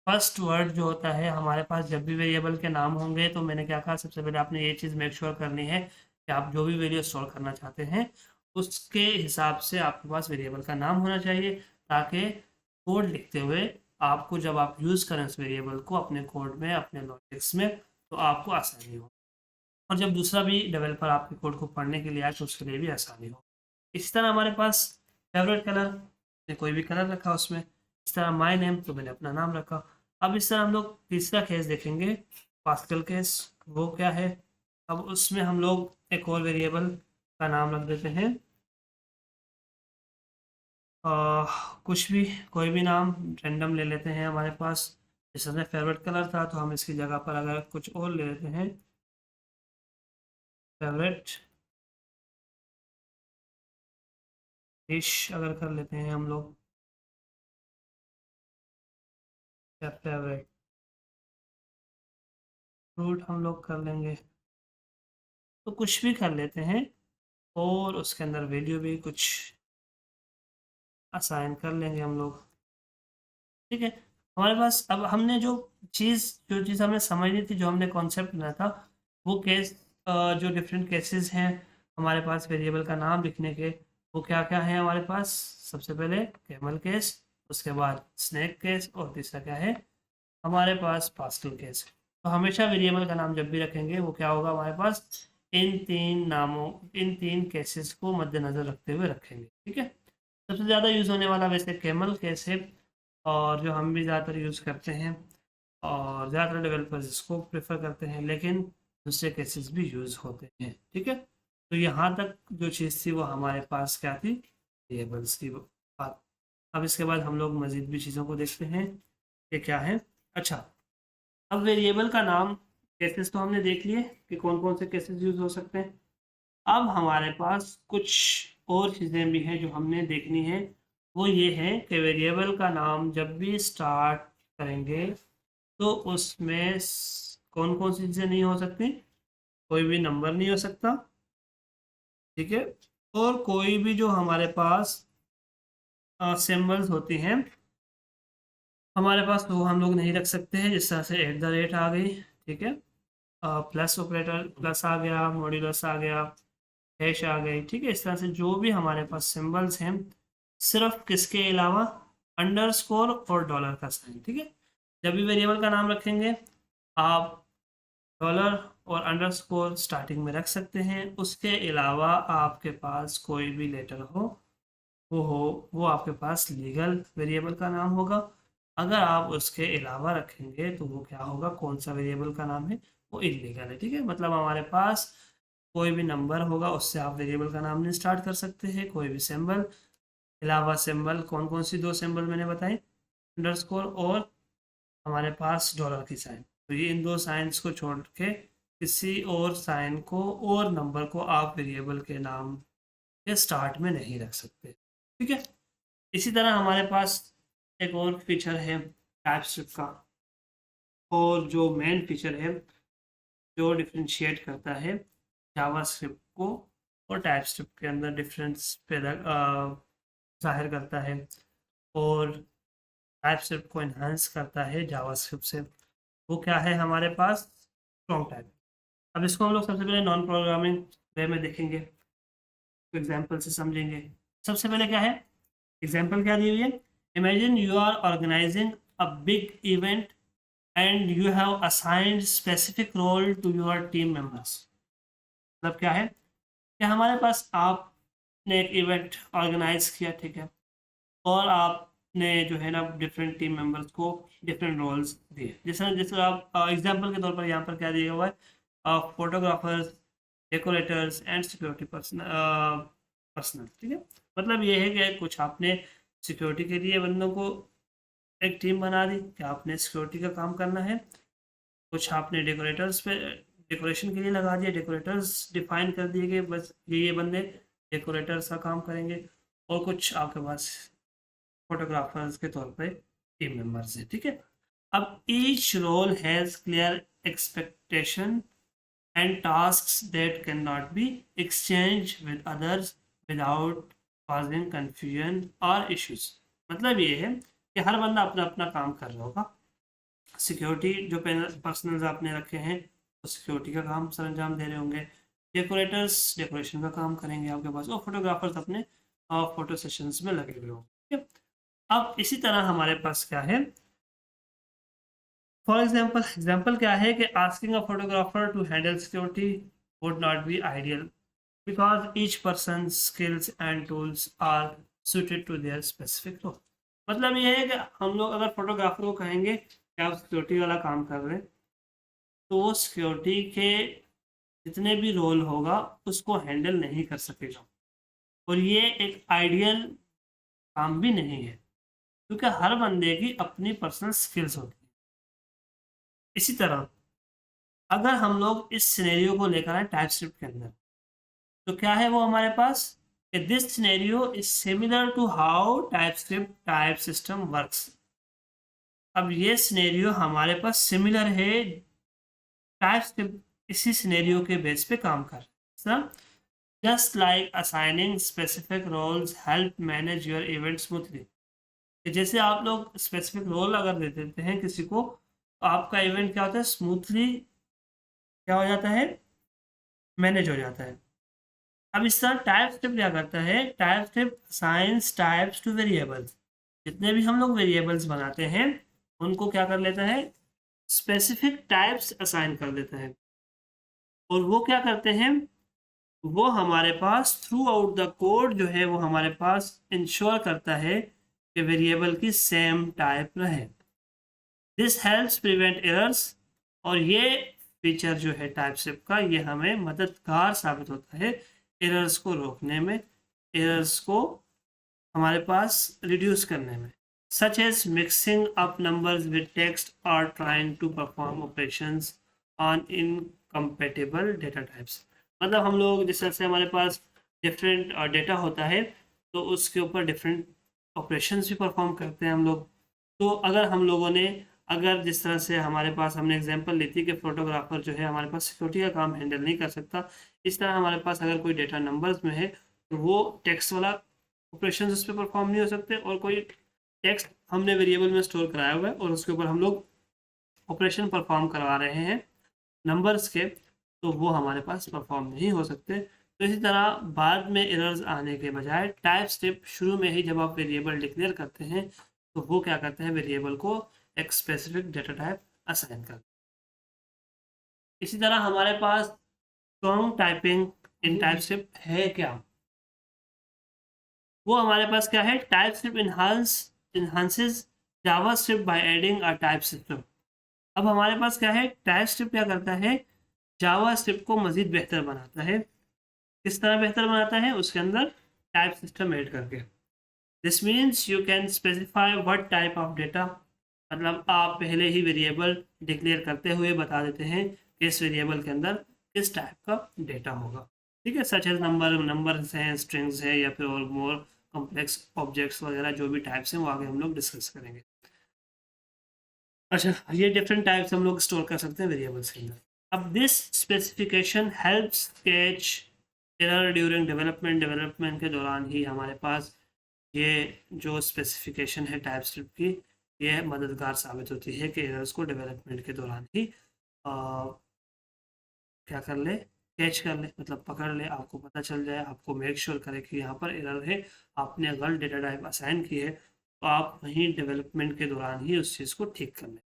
फर्स्ट वर्ड जो होता है, हमारे पास जब भी वेरिएबल के नाम होंगे तो मैंने क्या कहा, सबसे पहले आपने ये चीज़ मेक श्योर करनी है कि आप जो भी वैल्यू स्टोर करना चाहते हैं उसके हिसाब से आपके पास वेरिएबल का नाम होना चाहिए, ताकि कोड लिखते हुए आपको जब आप यूज़ करें उस वेरिएबल को अपने कोड में, अपने लॉजिक्स में, तो आपको आसानी हो। और जब दूसरा भी डेवलपर आपके कोड को पढ़ने के लिए आए तो उसके लिए भी आसानी हो। इसी तरह हमारे पास फेवरेट कलर, ने कोई भी कलर रखा उसमें। इस तरह माय नेम, तो मैंने अपना नाम रखा। अब इस तरह हम लोग तीसरा केस देखेंगे, पास्कल केस। वो क्या है, अब उसमें हम लोग एक और वेरिएबल का नाम रख देते हैं, कुछ भी, कोई भी नाम रैंडम ले लेते हैं हमारे पास। जैसे फेवरेट कलर था तो हम इसकी जगह पर अगर कुछ और ले लेते हैं, फेवरेट डिश अगर कर लेते हैं हम लोग, या फेवरेट फ्रूट हम लोग कर लेंगे, तो कुछ भी कर लेते हैं और उसके अंदर वैल्यू भी कुछ असाइन कर लेंगे हम लोग। ठीक है, हमारे पास अब हमने जो चीज़ हमें समझनी थी, जो हमने कॉन्सेप्ट बनाया था, वो केस, जो डिफरेंट केसेस हैं हमारे पास वेरिएबल का नाम लिखने के, वो क्या क्या है हमारे पास। सबसे पहले कैमल केस, उसके बाद स्नेक केस, और तीसरा क्या है हमारे पास, पास्कल केस। तो हमेशा वेरिएबल का नाम जब भी रखेंगे वो क्या होगा हमारे पास, इन तीन केसेस को मद्देनजर रखते हुए रखेंगे। ठीक है, सबसे ज़्यादा यूज़ होने वाला वैसे कैमल केस है, और जो हम भी ज़्यादातर यूज़ करते हैं, और ज़्यादातर डेवलपर्स इसको प्रेफर करते हैं, लेकिन दूसरे केसेस भी यूज़ होते हैं। ठीक है, तो यहाँ तक जो चीज़ थी वो हमारे पास क्या थी, वेरिएबल्स की बात। अब इसके बाद हम लोग मज़ीद भी चीज़ों को देखते हैं कि क्या है। अच्छा, अब वेरिएबल का नाम केसेस तो हमने देख लिए कि कौन कौन से केसेस यूज़ हो सकते हैं। अब हमारे पास कुछ और चीज़ें भी हैं जो हमने देखनी है। वो ये है कि वेरिएबल का नाम जब भी स्टार्ट करेंगे तो उसमें कौन कौन सी चीज़ें नहीं हो सकती, कोई भी नंबर नहीं हो सकता। ठीक है, और कोई भी जो हमारे पास सिंबल्स होती हैं हमारे पास, वो हम लोग नहीं रख सकते हैं। जिस तरह से एट द रेट आ गई, ठीक है, प्लस ऑपरेटर, प्लस आ गया, मॉड्यूलस आ गया, हैश आ गई। ठीक है, इस तरह से जो भी हमारे पास सिंबल्स हैं, सिर्फ किसके अलावा, अंडरस्कोर और डॉलर का साइन। ठीक है, जब भी वेरिएबल का नाम रखेंगे आप डॉलर और अंडरस्कोर स्टार्टिंग में रख सकते हैं। उसके अलावा आपके पास कोई भी लेटर हो वो आपके पास लीगल वेरिएबल का नाम होगा। अगर आप उसके अलावा रखेंगे तो वो क्या होगा, कौन सा वेरिएबल का नाम है, वो इलीगल है। ठीक है, मतलब हमारे पास कोई भी नंबर होगा उससे आप वेरिएबल का नाम नहीं स्टार्ट कर सकते हैं, कोई भी सिंबल, अलावा सिंबल कौन कौन सी 2 सिंबल मैंने बताए, अंडरस्कोर और हमारे पास डॉलर की साइन। तो ये इन 2 साइंस को छोड़ के किसी और साइन को और नंबर को आप वेरिएबल के नाम के स्टार्ट में नहीं रख सकते, ठीक है। इसी तरह हमारे पास एक और फीचर है टाइपस्क्रिप्ट का, और जो मेन फीचर है जो डिफ्रेंशिएट करता है जावास्क्रिप्ट को और टाइपस्क्रिप्ट के अंदर डिफरेंस पैदा जाहिर करता है, और टाइपस्क्रिप्ट को इन्हांस करता है जावास्क्रिप्ट से, वो क्या है हमारे पास स्ट्रॉन्ग टाइप। अब इसको हम लोग सबसे पहले नॉन प्रोग्रामिंग वे में देखेंगे, तो एग्जाम्पल से समझेंगे। सबसे पहले क्या है, एग्जाम्पल क्या दी हुई है, imagine you are organising a big event and you have assigned specific role to your team members. मतलब क्या है कि हमारे पास आपने एक इवेंट ऑर्गेनाइज किया, ठीक है, और आपने जो है ना डिफरेंट टीम मेंबर्स को डिफरेंट रोल्स दिए। जैसे जैसे आप एग्जांपल के तौर पर यहाँ पर क्या दिया हुआ है, photographers, decorators and security personal, ठीक है। मतलब ये है कि कुछ आपने सिक्योरिटी के लिए बंदों को एक टीम बना दी कि आपने सिक्योरिटी का काम करना है, कुछ आपने डेकोरेटर्स पे डेकोरेशन के लिए लगा दिया, डेकोरेटर्स डिफाइन कर दिए कि बस ये बंदे डेकोरेटर्स का काम करेंगे, और कुछ आपके पास फोटोग्राफर्स के तौर पे टीम मेंबर्स हैं, ठीक है। अब each role has clear expectation and tasks that can not be exchange with others without causing confusion और इश्यूज। मतलब ये है कि हर बंदा अपना अपना काम कर रहा होगा, सिक्योरिटी जो पर्सनल्स आपने रखे हैं तो सिक्योरिटी का काम सर अंजाम दे रहे होंगे, डेकोरेटर्स डेकोरेशन का काम करेंगे आपके पास, और फोटोग्राफर्स अपने फोटो सेशंस में लगे हुए होंगे, ठीक है। अब इसी तरह हमारे पास क्या है, फॉर एग्जाम्पल क्या है कि asking a photographer to handle security would not be ideal because each person skills and tools are suited to their specific role. मतलब ये है कि हम लोग अगर फोटोग्राफर को कहेंगे कि आप सिक्योरिटी वाला काम कर रहे हैं, तो वो सिक्योरिटी के जितने भी रोल होगा उसको हैंडल नहीं कर सकेगा, और ये एक आइडियल काम भी नहीं है क्योंकि हर बंदे की अपनी पर्सनल स्किल्स होती है। इसी तरह अगर हम लोग इस सिनेरियो को लेकर आए टाइपस्क्रिप्ट के अंदर, तो क्या है वो हमारे पास, this scenario is similar to how TypeScript type system works. अब ये सिनेरियो हमारे पास सिमिलर है, टाइपस्क्रिप्ट इसी सिनेरियो के बेस पे काम कर रहा है। Just like assigning specific roles help manage your event smoothly. जैसे आप लोग स्पेसिफिक रोल अगर दे देते हैं किसी को, तो आपका इवेंट क्या होता है, स्मूथली क्या हो जाता है, मैनेज हो जाता है। अब इस तरह टाइपस्क्रिप्ट क्या करता है, TypeScript assigns types two variables. जितने भी हम लोग वेरिएबल्स बनाते हैं उनको क्या कर लेता है, स्पेसिफिक टाइप्स असाइन कर देता है, और वो क्या करते हैं, वो हमारे pass through out the code जो है वो हमारे पास इंश्योर करता है कि वेरिएबल की सेम टाइप रहे। दिस हेल्प्स प्रिवेंट एरर्स, और ये फीचर जो है टाइपस्क्रिप्ट का ये हमें मददगार साबित होता है एरर्स को रोकने में, एरर्स को हमारे पास रिड्यूस करने में, such as mixing up numbers with text और trying to perform operations on incompatible data types. मतलब हम लोग जिस तरह से हमारे पास डिफरेंट डेटा होता है तो उसके ऊपर डिफरेंट ऑपरेशंस भी परफॉर्म करते हैं हम लोग। तो अगर हम लोगों ने अगर जिस तरह से हमारे पास हमने एग्जांपल ली थी कि फोटोग्राफर जो है हमारे पास सिक्योरिटी का काम हैंडल नहीं कर सकता, इस तरह हमारे पास अगर कोई डेटा नंबर्स में है तो वो टेक्स्ट वाला ऑपरेशन उस पर परफॉर्म नहीं हो सकते, और कोई टेक्स्ट हमने वेरिएबल में स्टोर कराया हुआ है और उसके ऊपर हम लोग ऑपरेशन परफॉर्म करवा रहे हैं नंबर्स के, तो वो हमारे पास परफॉर्म नहीं हो सकते। तो इसी तरह बाद में एरर्स आने के बजाय टाइपस्क्रिप्ट शुरू में ही जब आप वेरिएबल डिक्लेयर करते हैं तो वो क्या करते हैं, वेरिएबल को एक स्पेसिफिक डेटा टाइप असाइन करते हैं। इसी तरह हमारे पास स्ट्रॉन्ग टाइपिंग इन टाइपस्क्रिप्ट है क्या, वो हमारे पास क्या है, TypeScript enhances JavaScript by adding a type system. अब हमारे पास क्या है, टाइपस्क्रिप्ट क्या करता है जावास्क्रिप्ट को मज़ीद बेहतर बनाता है। किस तरह बेहतर बनाता है? उसके अंदर टाइप सिस्टम ऐड करके। This means you can specify what type of data, मतलब आप पहले ही वेरिएबल डिक्लेयर करते हुए बता देते हैं कि इस वेरिएबल के अंदर किस टाइप का डेटा होगा। ठीक है, सच एज नंबर्स हैं, स्ट्रिंग्स है, या फिर और मोर कॉम्प्लेक्स ऑब्जेक्ट्स वगैरह जो भी टाइप्स हैं वो आगे हम लोग डिस्कस करेंगे। अच्छा, ये डिफरेंट टाइप्स हम लोग स्टोर कर सकते हैं वेरिएबल्स के अंदर। अब this specification helps catch error during development के दौरान ही हमारे पास ये जो स्पेसिफिकेशन है टाइप स्क्रिप्ट की, ये मददगार साबित होती है कि एरर्स को डेवलपमेंट के दौरान ही क्या कर ले, कैच कर ले, मतलब पकड़ ले, आपको पता चल जाए, आपको मेक श्योर करे कि यहाँ पर एरर है, आपने गलत डेटा टाइप असाइन की है, तो आप वहीं डेवलपमेंट के दौरान ही उस चीज़ को ठीक कर लें।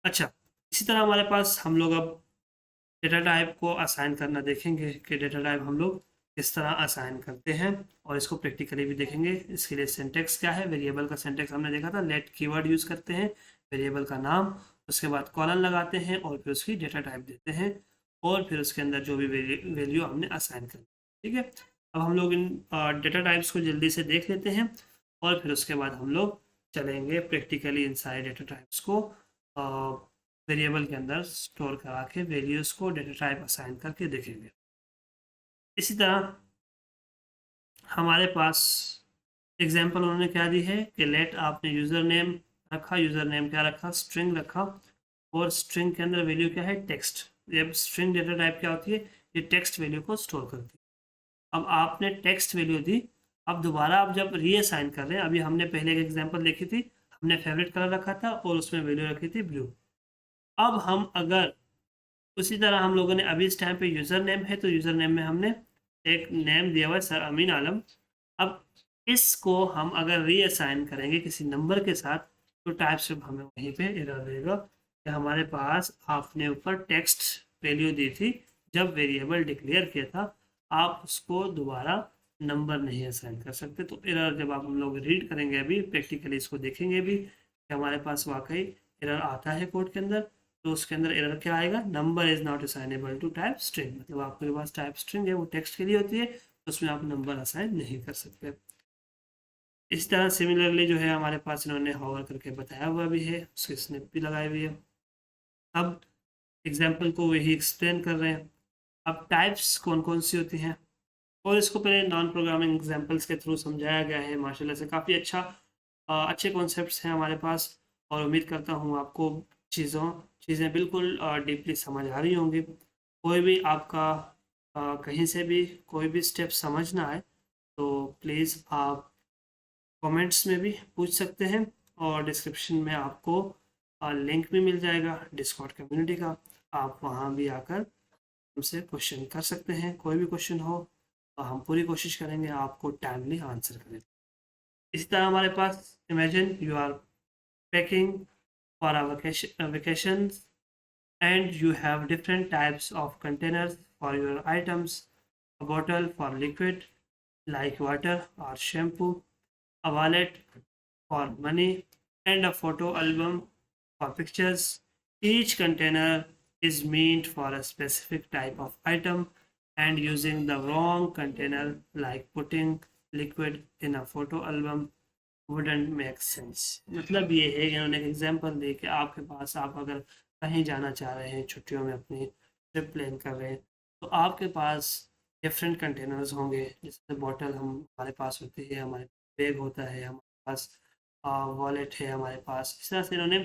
अच्छा, इसी तरह हमारे पास हम लोग अब डेटा टाइप को असाइन करना देखेंगे कि डेटा टाइप हम लोग किस तरह असाइन करते हैं, और इसको प्रैक्टिकली भी देखेंगे। इसके लिए सिंटेक्स क्या है, वेरिएबल का सिंटेक्स हमने देखा था, लेट कीवर्ड यूज़ करते हैं, वेरिएबल का नाम, उसके बाद कॉलन लगाते हैं और फिर उसकी डेटा टाइप देते हैं, और फिर उसके अंदर जो भी वैल्यू हमने असाइन कर, ठीक है। अब हम लोग इन डेटा टाइप्स को जल्दी से देख लेते हैं, और फिर उसके बाद हम लोग चलेंगे प्रैक्टिकली इन सारे डेटा टाइप्स को वेरिएबल के अंदर स्टोर करा के वैल्यूज़ को डेटा टाइप असाइन करके देखेंगे। इसी तरह हमारे पास एग्जांपल उन्होंने क्या दी है कि लेट आपने यूज़र नेम रखा, यूज़र नेम क्या रखा, स्ट्रिंग रखा, और स्ट्रिंग के अंदर वैल्यू क्या है, टेक्स्ट। जब स्ट्रिंग डेटा टाइप क्या होती है, ये टेक्स्ट वैल्यू को स्टोर करती है। अब आपने टेक्स्ट वैल्यू दी, अब दोबारा आप जब रीअसाइन कर रहे हैं, अभी हमने पहले एक एग्जाम्पल देखी थी, हमने फेवरेट कलर रखा था और उसमें वैल्यू रखी थी ब्लू। अब हम अगर उसी तरह हम लोगों ने अभी इस टाइम पे यूज़र नेम है, तो यूज़र नेम में हमने एक नेम दिया हुआ है सर अमीन आलम। अब इसको हम अगर रीअसाइन करेंगे किसी नंबर के साथ, तो टाइप सिर्फ हमें वहीं पे एरर देगा कि हमारे पास आपने ऊपर टेक्स्ट वैल्यू दी थी, जब वेरिएबल डिक्लेयर किया था, आप उसको दोबारा नंबर नहीं असाइन कर सकते। तो एरर जब आप हम लोग रीड करेंगे, अभी प्रैक्टिकली इसको देखेंगे भी कि हमारे पास वाकई एरर आता है कोड के अंदर, तो उसके अंदर एरर क्या आएगा, number is not assignable to type string, मतलब आपके पास टाइप स्ट्रिंग है वो टेक्स्ट के लिए होती है, उसमें आप नंबर असाइन नहीं कर सकते। इस तरह सिमिलरली जो है हमारे पास इन्होंने होवर करके बताया हुआ भी है, उसकी स्निप भी लगाई हुई है। अब एग्जाम्पल को वही एक्सप्लेन कर रहे हैं। अब टाइप्स कौन कौन सी होती हैं, और इसको पहले नॉन प्रोग्रामिंग एग्जाम्पल्स के थ्रू समझाया गया है माशाल्लाह से, काफ़ी अच्छे कॉन्सेप्ट्स हैं हमारे पास, और उम्मीद करता हूँ आपको चीज़ें बिल्कुल डीपली समझ आ रही होंगी। कोई भी आपका कहीं से भी कोई भी स्टेप समझ ना आए, तो प्लीज़ आप कमेंट्स में भी पूछ सकते हैं, और डिस्क्रिप्शन में आपको लिंक भी मिल जाएगा डिस्कॉर्ड कम्युनिटी का, आप वहाँ भी आकर हमसे क्वेश्चन कर सकते हैं। कोई भी क्वेश्चन हो तो हम पूरी कोशिश करेंगे आपको टाइमली आंसर करें। इसी तरह हमारे पास imagine you are packing for a vacation and you have different types of containers for your items, a bottle for liquid like water or shampoo, a wallet for money, and a photo album for pictures. Each container is meant for a specific type of item, and using the wrong container, like putting liquid in a photo album, wouldn't make sense। मतलब ये है कि उन्होंने एक example दे कि आपके पास, आप अगर कहीं जाना चाह रहे हैं छुट्टियों में, अपनी ट्रिप प्लान कर रहे हैं, तो आपके पास डिफरेंट कंटेनर्स होंगे। जैसे बॉटल हमारे पास होती है, हमारे बैग होता है, हमारे पास वॉलेट है हमारे पास। इस तरह से इन्होंने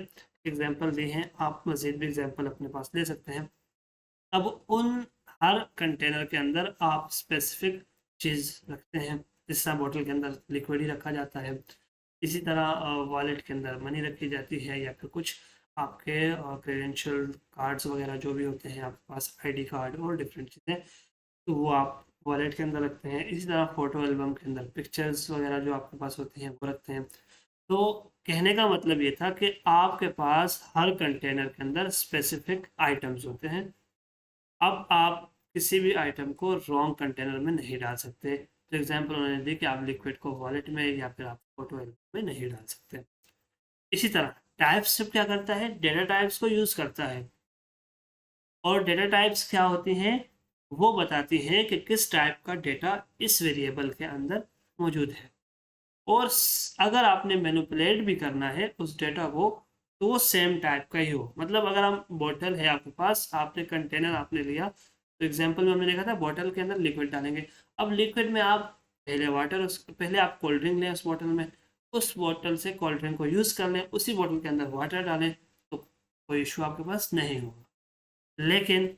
एग्जांपल दिए हैं, आप मज़ीद भी एग्जांपल अपने पास ले सकते हैं। अब उन हर कंटेनर के अंदर आप स्पेसिफिक चीज़ रखते हैं, जिस तरह बॉटल के अंदर लिक्विड ही रखा जाता है, इसी तरह वॉलेट के अंदर मनी रखी जाती है, या फिर कुछ आपके क्रेडेंशियल कार्ड्स वगैरह जो भी होते हैं आपके पास, आईडी कार्ड और डिफरेंट चीज़ें, तो वो आप वॉलेट के अंदर रखते हैं। इसी तरह फ़ोटो एल्बम के अंदर पिक्चर्स वगैरह जो आपके पास होती हैं वो रखते हैं। तो कहने का मतलब ये था कि आपके पास हर कंटेनर के अंदर स्पेसिफिक आइटम्स होते हैं। अब आप किसी भी आइटम को रॉन्ग कंटेनर में नहीं डाल सकते। तो एग्जांपल उन्होंने दी कि आप लिक्विड को वॉलेट में या फिर आप फोटो एल्बम में नहीं डाल सकते। इसी तरह टाइप स्क्रिप्ट क्या करता है, डेटा टाइप्स को यूज़ करता है। और डेटा टाइप्स क्या होती हैं, वो बताती हैं कि किस टाइप का डेटा इस वेरिएबल के अंदर मौजूद है। और अगर आपने मैनिपुलेट भी करना है उस डेटा को तो वो सेम टाइप का ही हो। मतलब अगर हम बॉटल है आपके पास, आपने कंटेनर आपने लिया, तो एग्जांपल में हमने देखा था बॉटल के अंदर लिक्विड डालेंगे। अब लिक्विड में आप पहले वाटर, पहले आप कोल्ड ड्रिंक लें उस बॉटल में, उस बॉटल से कोल्ड ड्रिंक को यूज़ कर लें, उसी बॉटल के अंदर वाटर डालें, तो कोई इशू आपके पास नहीं होगा। लेकिन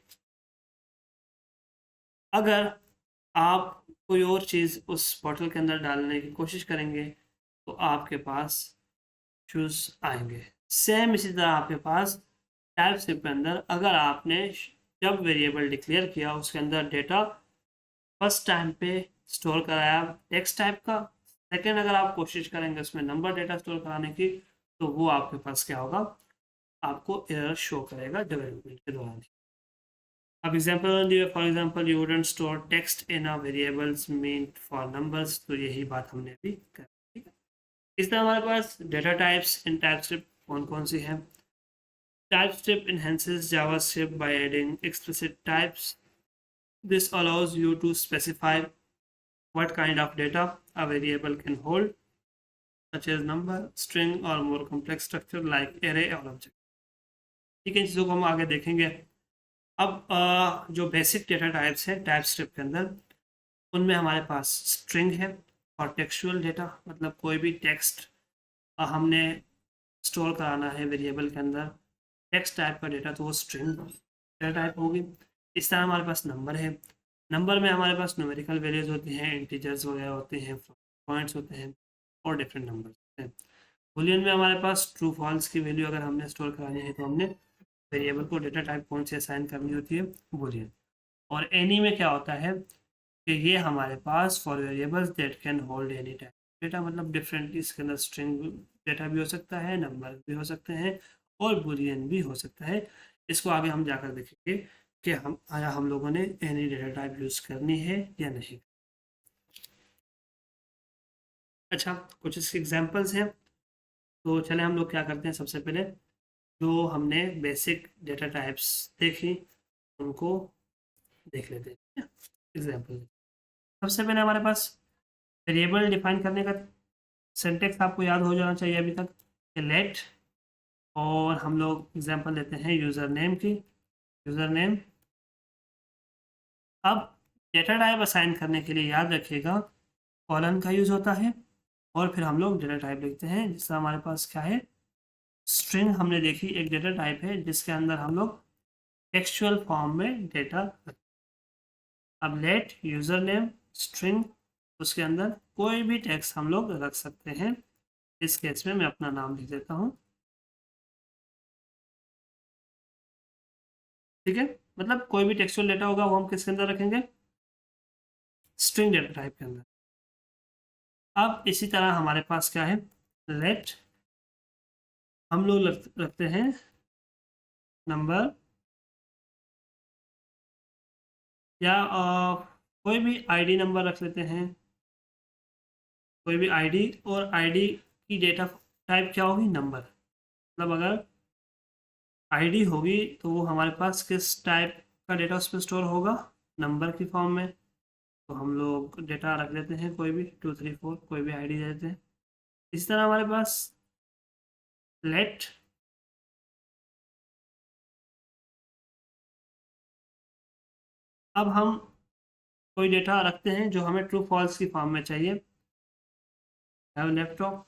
अगर आप कोई और चीज़ उस बॉटल के अंदर डालने की कोशिश करेंगे तो आपके पास इश्यूज आएंगे। सेम इसी तरह आपके पास टाइप स्क्रिप्ट के अंदर अगर आपने जब वेरिएबल डिक्लेयर किया उसके अंदर डेटा फर्स्ट टाइम पे स्टोर कराया टेक्स्ट टाइप का, सेकेंड अगर आप कोशिश करेंगे उसमें नंबर डेटा स्टोर कराने की, तो वो आपके पास क्या होगा, आपको एरर शो करेगा डेवलपमेंट के दौरान। अब एग्जाम्पल दिए, for example you wouldn't store text in a variables meant for numbers, तो यही बात हमने अभी कर, ठीक है। इस तरह हमारे पास डेटा टाइप्स इन टाइपस्क्रिप्ट कौन कौन सी हैं। TypeScript enhances JavaScript by adding explicit types. This allows you to specify what kind of data a variable can hold, such as number, string, or more complex structure like array or object. ठीक है, इन चीज़ों को हम आगे देखेंगे। अब जो basic data types है टाइपस्क्रिप्ट के अंदर, उनमें हमारे पास स्ट्रिंग है और टेक्सुअल डेटा, मतलब कोई भी टेक्स्ट हमने स्टोर कराना है वेरिएबल के अंदर, टेक्स्ट टाइप का डेटा, तो वो स्ट्रिंग डेटा टाइप होगी। इस तरह हमारे पास नंबर है, नंबर में हमारे पास न्यूमेरिकल वैल्यूज होती हैं, इंटीजर्स वगैरह होते हैं, पॉइंट्स होते हैं और डिफरेंट नंबर होते हैं। बूलियन में हमारे पास ट्रू फॉल्स की वैल्यू अगर हमने स्टोर करानी है तो हमने वेरिएबल को डेटा टाइप कौन से असाइन करनी होती है, बूलियन। और एनी में क्या होता है कि ये हमारे पास for variables that can hold any type data, मतलब डिफरेंट, इसके अंदर स्ट्रिंग डेटा भी हो सकता है, नंबर भी हो सकते हैं और बुलियन भी हो सकता है। इसको आगे हम जाकर देखेंगे कि हम लोगों ने एनी डेटा टाइप यूज़ करनी है या नहीं। अच्छा, कुछ इसके एग्जांपल्स हैं, तो चले हम लोग क्या करते हैं, सबसे पहले जो हमने बेसिक डेटा टाइप्स देखी उनको देख लेते हैं। एग्जाम्पल, सबसे पहले हमारे पास वेरिएबल डिफाइन करने का सिंटेक्स आपको याद हो जाना चाहिए अभी तक, लेट, और हम लोग एग्जांपल लेते हैं यूज़र नेम की, यूज़र नेम। अब डेटा टाइप असाइन करने के लिए याद रखिएगा कॉलन का यूज़ होता है, और फिर हम लोग डेटा टाइप लिखते हैं, जिससे हमारे पास क्या है, स्ट्रिंग हमने देखी एक डेटा टाइप है जिसके अंदर हम लोग टेक्सचुअल फॉर्म में डेटा रखते हैं। अब लेट यूज़र नेम स्ट्रिंग, उसके अंदर कोई भी टेक्स्ट हम लोग रख सकते हैं। इस केस में मैं अपना नाम लिख देता हूँ, ठीक है। मतलब कोई भी टेक्सचुअल डेटा होगा वो हम किसके अंदर रखेंगे, स्ट्रिंग डेटा टाइप के अंदर। अब इसी तरह हमारे पास क्या है, लेट हम लोग रखते हैं नंबर, या कोई भी आईडी नंबर रख लेते हैं, कोई भी आईडी, और आईडी की डेटा टाइप क्या होगी, नंबर। मतलब अगर आईडी होगी तो वो हमारे पास किस टाइप का डेटा उस पर स्टोर होगा, नंबर की फॉर्म में। तो हम लोग डेटा रख लेते हैं कोई भी 234, कोई भी आईडी दे देते हैं। इसी तरह हमारे पास लेट अब हम कोई डेटा रखते हैं जो हमें ट्रू फॉल्स की फॉर्म में चाहिए, लैपटॉप।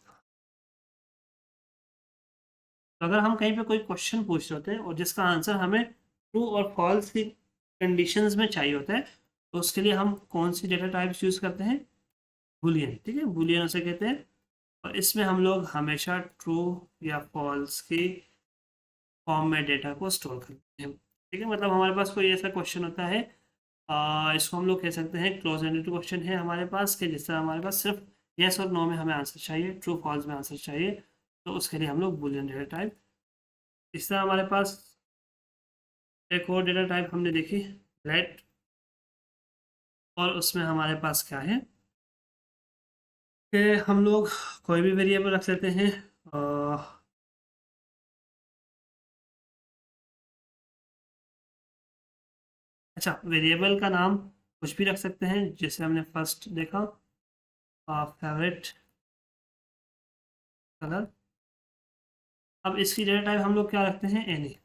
तो अगर हम कहीं पे कोई क्वेश्चन पूछ रहे होते हैं और जिसका आंसर हमें ट्रू और फॉल्स की कंडीशंस में चाहिए होता है, तो उसके लिए हम कौन सी डेटा टाइप्स यूज़ करते हैं, बुलियन, ठीक है, बुलियन उसे कहते हैं। और इसमें हम लोग हमेशा ट्रू या फॉल्स की फॉर्म में डेटा को स्टोर करते हैं, ठीक है। मतलब हमारे पास कोई ऐसा क्वेश्चन होता है, इसको हम लोग कह सकते हैं क्लोज एंडेड क्वेश्चन है हमारे पास, कि जिस तरह हमारे पास सिर्फ येस और नो में हमें आंसर चाहिए, ट्रू फॉल्स में आंसर चाहिए, तो उसके लिए हम लोग बुलियन डेटा टाइप। इस तरह हमारे पास एक और डेटा टाइप हमने देखी, लेट, और उसमें हमारे पास क्या है कि हम लोग कोई भी वेरिएबल रख लेते हैं, अच्छा, वेरिएबल का नाम कुछ भी रख सकते हैं, जैसे हमने फर्स्ट देखा फेवरेट कलर। अब इसकी डेटा टाइप हम लोग क्या रखते हैं, एनी।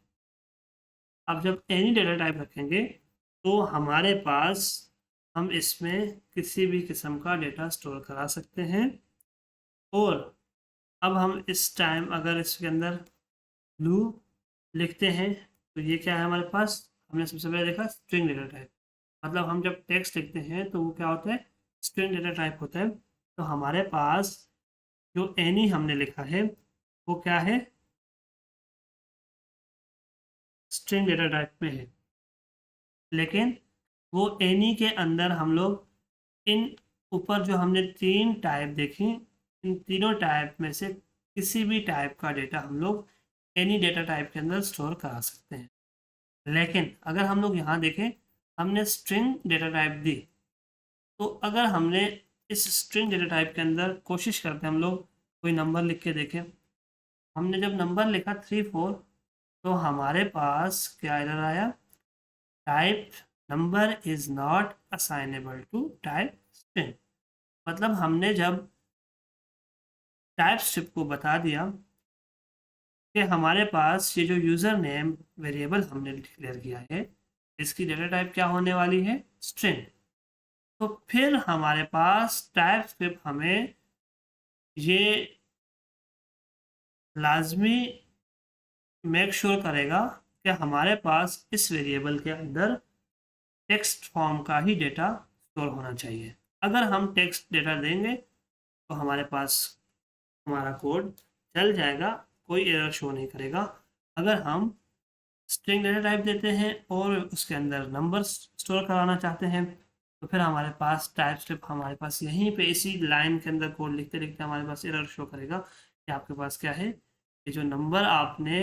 अब जब एनी डेटा टाइप रखेंगे तो हमारे पास हम इसमें किसी भी किस्म का डेटा स्टोर करा सकते हैं। और अब हम इस टाइम अगर इसके अंदर ब्लू लिखते हैं तो ये क्या है हमारे पास, हमने सबसे पहले देखा स्ट्रिंग डेटा टाइप। मतलब हम जब टेक्स्ट लिखते हैं तो वो क्या होता है, स्ट्रिंग डेटा टाइप होता है। तो हमारे पास जो एनी हमने लिखा है वो क्या है, स्ट्रिंग डेटा टाइप में है। लेकिन वो एनी के अंदर हम लोग इन ऊपर जो हमने 3 टाइप देखी, इन तीनों टाइप में से किसी भी टाइप का डेटा हम लोग एनी डेटा टाइप के अंदर स्टोर करा सकते हैं। लेकिन अगर हम लोग यहाँ देखें, हमने स्ट्रिंग डेटा टाइप दी, तो अगर हमने इस स्ट्रिंग डेटा टाइप के अंदर कोशिश करते हैं हम लोग कोई नंबर लिख के देखें, हमने जब नंबर लिखा 3 4, तो हमारे पास क्या एरर आया, type number is not assignable to type string. मतलब हमने जब टाइप स्ट्रिप को बता दिया कि हमारे पास ये जो यूज़र नेम वेरिएबल हमने डिक्लेयर किया है इसकी डेटा टाइप क्या होने वाली है, स्ट्रिंग। तो फिर हमारे पास टाइप स्क्रिप्ट हमें ये लाजमी मेक श्योर करेगा कि हमारे पास इस वेरिएबल के अंदर टेक्स्ट फॉर्म का ही डेटा स्टोर होना चाहिए। अगर हम टेक्स्ट डेटा देंगे तो हमारे पास हमारा कोड चल जाएगा, कोई एरर शो नहीं करेगा। अगर हम स्ट्रिंग डेटा टाइप देते हैं और उसके अंदर नंबर स्टोर कराना चाहते हैं तो फिर हमारे पास टाइप स्क्रिप्ट हमारे पास यहीं पे इसी लाइन के अंदर कोड लिखते लिखते हमारे पास एरर शो करेगा कि आपके पास क्या है, ये जो नंबर आपने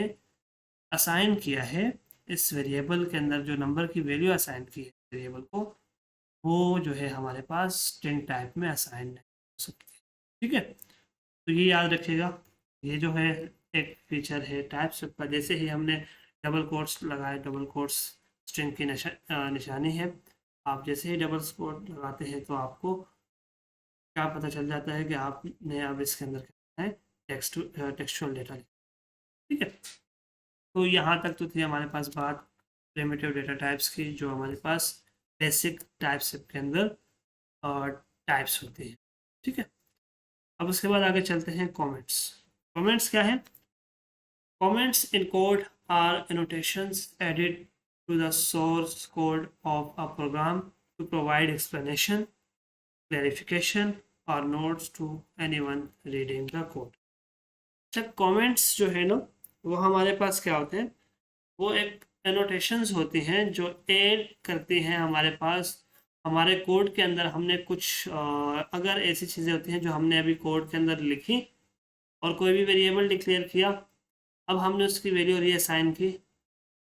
असाइन किया है इस वेरिएबल के अंदर, जो नंबर की वैल्यू असाइन की है वेरिएबल को, वो जो है हमारे पास स्ट्रिंग टाइप में असाइन नहीं हो सकती। ठीक है, तो ये याद रखिएगा। ये जो है एक फीचर है टाइप स्क्रिप्ट का। जैसे ही हमने डबल कोट्स लगाए, डबल कोट्स स्ट्रिंग की निशानी है, आप जैसे ही डबल कोट लगाते हैं तो आपको क्या पता चल जाता है कि आपने अब इसके अंदर क्या है, टेक्सचुअल डेटा। ठीक है, तो यहाँ तक तो थी हमारे पास बात प्रिमिटिव डेटा टाइप्स की, जो हमारे पास बेसिक टाइप्स के अंदर और टाइप्स होती हैं। ठीक है, अब उसके बाद आगे चलते हैं कमेंट्स। कमेंट्स क्या है, comments in code are annotations added to the source code of a program to provide explanation, clarification और notes to anyone reading the code. अच्छा, कमेंट्स जो है ना वो हमारे पास क्या होते हैं, वो एक एनोटेशंस होती हैं जो ऐड करती हैं हमारे पास हमारे कोड के अंदर। हमने कुछ अगर ऐसी चीज़ें होती हैं जो हमने अभी कोड के अंदर लिखी और कोई भी वेरिएबल डिक्लेयर किया, अब हमने उसकी वैल्यू रीअसाइन की,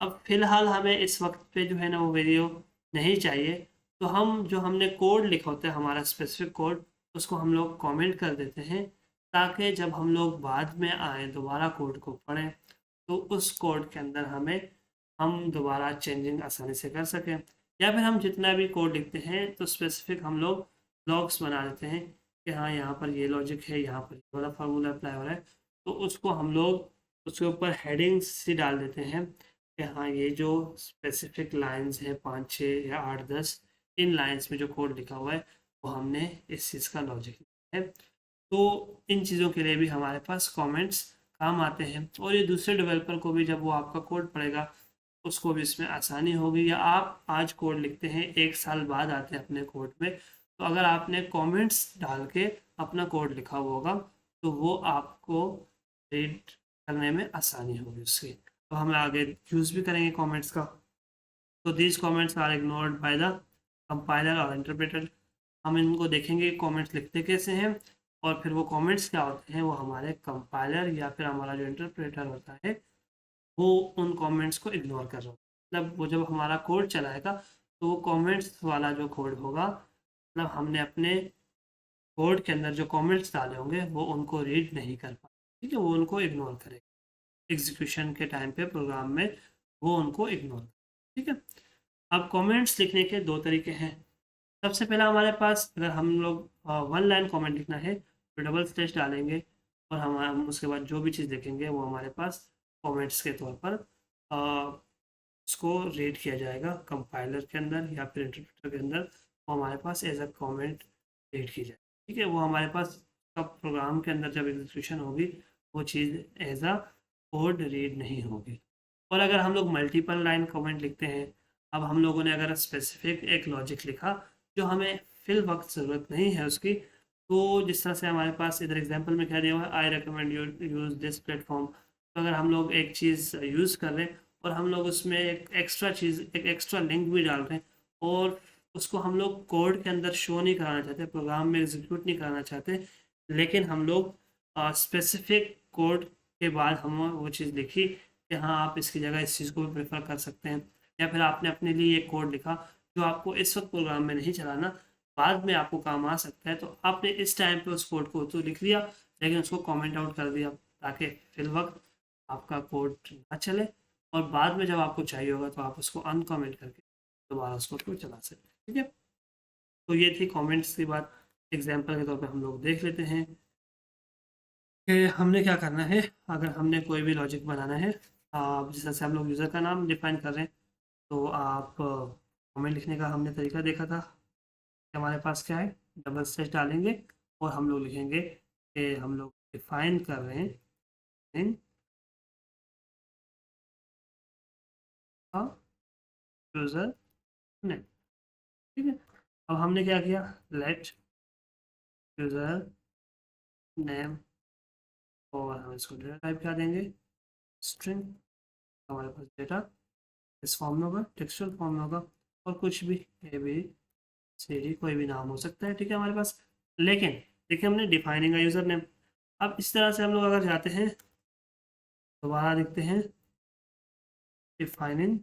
अब फिलहाल हमें इस वक्त पे जो है ना वो वैल्यू नहीं चाहिए, तो हम जो हमने कोड लिखा होता है हमारा स्पेसिफिक कोड, उसको हम लोग कमेंट कर देते हैं, ताकि जब हम लोग बाद में आए दोबारा कोड को पढ़ें तो उस कोड के अंदर हम दोबारा चेंजिंग आसानी से कर सकें। या फिर हम जितना भी कोड लिखते हैं तो स्पेसिफिक हम लोग ब्लॉक्स बना देते हैं कि हाँ यहाँ पर ये लॉजिक है, यहाँ पर ये वाला फार्मूला अप्लाई हो रहा है, तो उसको हम लोग उसके ऊपर हेडिंग्स से डाल देते हैं कि हाँ ये जो स्पेसिफिक लाइंस हैं 5 6 या 8 10, इन लाइंस में जो कोड लिखा हुआ है वो हमने इस चीज़ का लॉजिक है। तो इन चीज़ों के लिए भी हमारे पास कमेंट्स काम आते हैं, और ये दूसरे डेवलपर को भी जब वो आपका कोड पढ़ेगा उसको भी इसमें आसानी होगी। या आप आज कोड लिखते हैं 1 साल बाद आते हैं अपने कोड में, तो अगर आपने कमेंट्स डाल के अपना कोड लिखा हुआ होगा तो वो आपको रीड करने में आसानी होगी उसकी। तो हम आगे यूज़ भी करेंगे कमेंट्स का। तो these comments are ignored by the compiler और इंटरप्रेटर। हम इनको देखेंगे कमेंट्स लिखते कैसे हैं, और फिर वो कमेंट्स क्या होते हैं वो हमारे कंपाइलर या फिर हमारा जो इंटरप्रेटर होता है वो उन कमेंट्स को इग्नोर कर रहा होता है। मतलब वो जब हमारा कोड चलाएगा तो वो कमेंट्स वाला जो कोड होगा, मतलब हमने अपने कोड के अंदर जो कमेंट्स डाले होंगे वो उनको रीड नहीं कर पाए। ठीक है, वो उनको इग्नोर करेगा एग्जीक्यूशन के टाइम पे प्रोग्राम में, वो उनको इग्नोर। ठीक है, अब कमेंट्स लिखने के दो तरीके हैं। सबसे पहला हमारे पास, अगर हम लोग वन लाइन कमेंट लिखना है तो डबल स्लैश डालेंगे और हम उसके बाद जो भी चीज़ लिखेंगे वो हमारे पास कमेंट्स के तौर पर उसको रीड किया जाएगा कंपाइलर के अंदर या फिर इंटरप्रेटर के अंदर, वो हमारे पास एज अ कमेंट रीड की जाए। ठीक है, वो हमारे पास कब प्रोग्राम के अंदर जब एग्जीक्यूशन होगी वो चीज़ एज अ कोड रीड नहीं होगी। और अगर हम लोग मल्टीपल लाइन कमेंट लिखते हैं, अब हम लोगों ने अगर स्पेसिफिक एक लॉजिक लिखा जो हमें फिल वक्त ज़रूरत नहीं है उसकी, तो जिस तरह से हमारे पास इधर एग्जांपल में क्या दिया हुआ है, I recommend you use this platform. तो अगर हम लोग एक चीज़ यूज़ कर रहे हैं और हम लोग उसमें एक एक्स्ट्रा लिंक भी डाल रहे हैं और उसको हम लोग कोड के अंदर शो नहीं कराना चाहते, प्रोग्राम में एग्जीक्यूट नहीं कराना चाहते, लेकिन हम लोग स्पेसिफिक कोड के बाद हम वो चीज़ लिखी कि हाँ आप इसकी जगह इस चीज़ को भी प्रेफर कर सकते हैं, या फिर आपने अपने लिए एक कोड लिखा जो आपको इस वक्त प्रोग्राम में नहीं चलाना, बाद में आपको काम आ सकता है, तो आपने इस टाइम पे उस कोड को तो लिख लिया लेकिन उसको कमेंट आउट कर दिया ताकि फिल वक्त आपका कोड ना चले और बाद में जब आपको चाहिए होगा तो आप उसको अनकमेंट करके दोबारा उस कोड को चला सकते हैं। ठीक है, तो ये थी कमेंट्स की बात। एग्जाम्पल के तौर पे हम लोग देख लेते हैं कि हमने क्या करना है। अगर हमने कोई भी लॉजिक बनाना है, जिस तरह से हम लोग यूज़र का नाम डिफाइन कर रहे हैं, तो आप कमेंट लिखने का हमने तरीका देखा था कि हमारे पास क्या है, डबल स्लैश डालेंगे और हम लोग लिखेंगे कि हम लोग डिफाइन कर रहे हैं इन यूज़र नेम। ठीक है, अब हमने क्या किया, लेट यूज़र नेम और हम इसको डेटा टाइप क्या देंगे, स्ट्रिंग। हमारे पास डेटा इस फॉर्म में होगा, टेक्सचुअल फॉर्म में होगा और कुछ भी ए बी सी डी कोई भी नाम हो सकता है। ठीक है हमारे पास, लेकिन देखिए हमने डिफाइनिंग यूज़र नेम। अब इस तरह से हम लोग अगर जाते हैं दोबारा देखते हैं डिफाइनिंग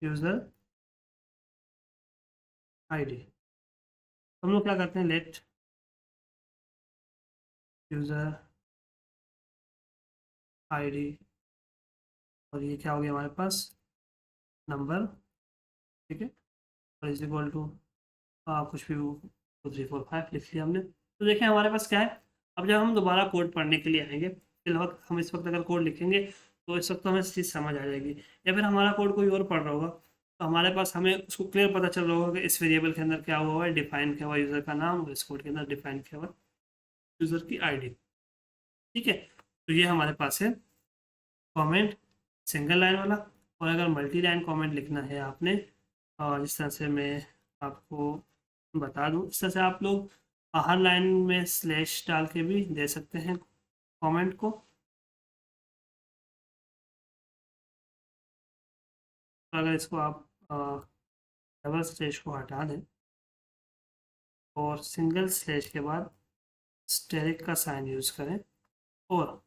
यूज़र आईडी, हम लोग क्या करते हैं, लेट यूज़र आईडी और ये क्या हो गया हमारे पास, नंबर। ठीक है, और इज इक्वल टू कुछ भी 2 3 4 5 लिख लिया हमने। तो देखिए हमारे पास क्या है, अब जब हम दोबारा कोड पढ़ने के लिए आएंगे, फिलहाल हम इस वक्त अगर कोड लिखेंगे तो इस वक्त हमें चीज़ समझ आ जाएगी, या फिर हमारा कोड कोई और पढ़ रहा होगा तो हमारे पास हमें उसको क्लियर पता चल रहा होगा कि इस वेरिएबल के अंदर क्या हुआ है, डिफाइन किया हुआ यूज़र का नाम और इस कोड के अंदर डिफाइन किया हुआ यूज़र की आईडी। ठीक है, तो ये हमारे पास है कमेंट सिंगल लाइन वाला। और अगर मल्टी लाइन कमेंट लिखना है आपने, जिस तरह से मैं आपको बता दूं, इस तरह से आप लोग हर लाइन में स्लैश डाल के भी दे सकते हैं कमेंट को। तो अगर इसको आप डबल स्लैश को हटा दें और सिंगल स्लैश के बाद स्टेरिक का साइन यूज़ करें और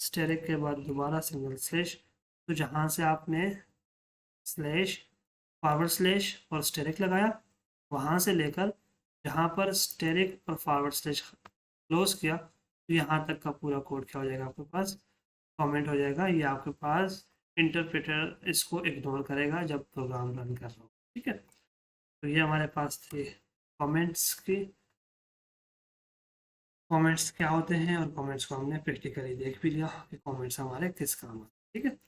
स्टेरिक के बाद दोबारा सिंगल स्लैश, तो जहाँ से आपने स्लैश फॉरवर्ड स्लैश और स्टेरिक लगाया, वहाँ से लेकर जहाँ पर स्टेरिक और फॉरवर्ड स्लैश क्लोज किया, तो यहाँ तक का पूरा कोड क्या हो जाएगा आपके पास, कमेंट हो जाएगा। ये आपके पास इंटरप्रेटर इसको इग्नोर करेगा जब प्रोग्राम रन कर रहा हो। ठीक है, तो ये हमारे पास थे कमेंट्स की, कमेंट्स क्या होते हैं और कमेंट्स को हमने प्रैक्टिकली देख भी लिया कि कमेंट्स हमारे किस काम आते हैं। ठीक है,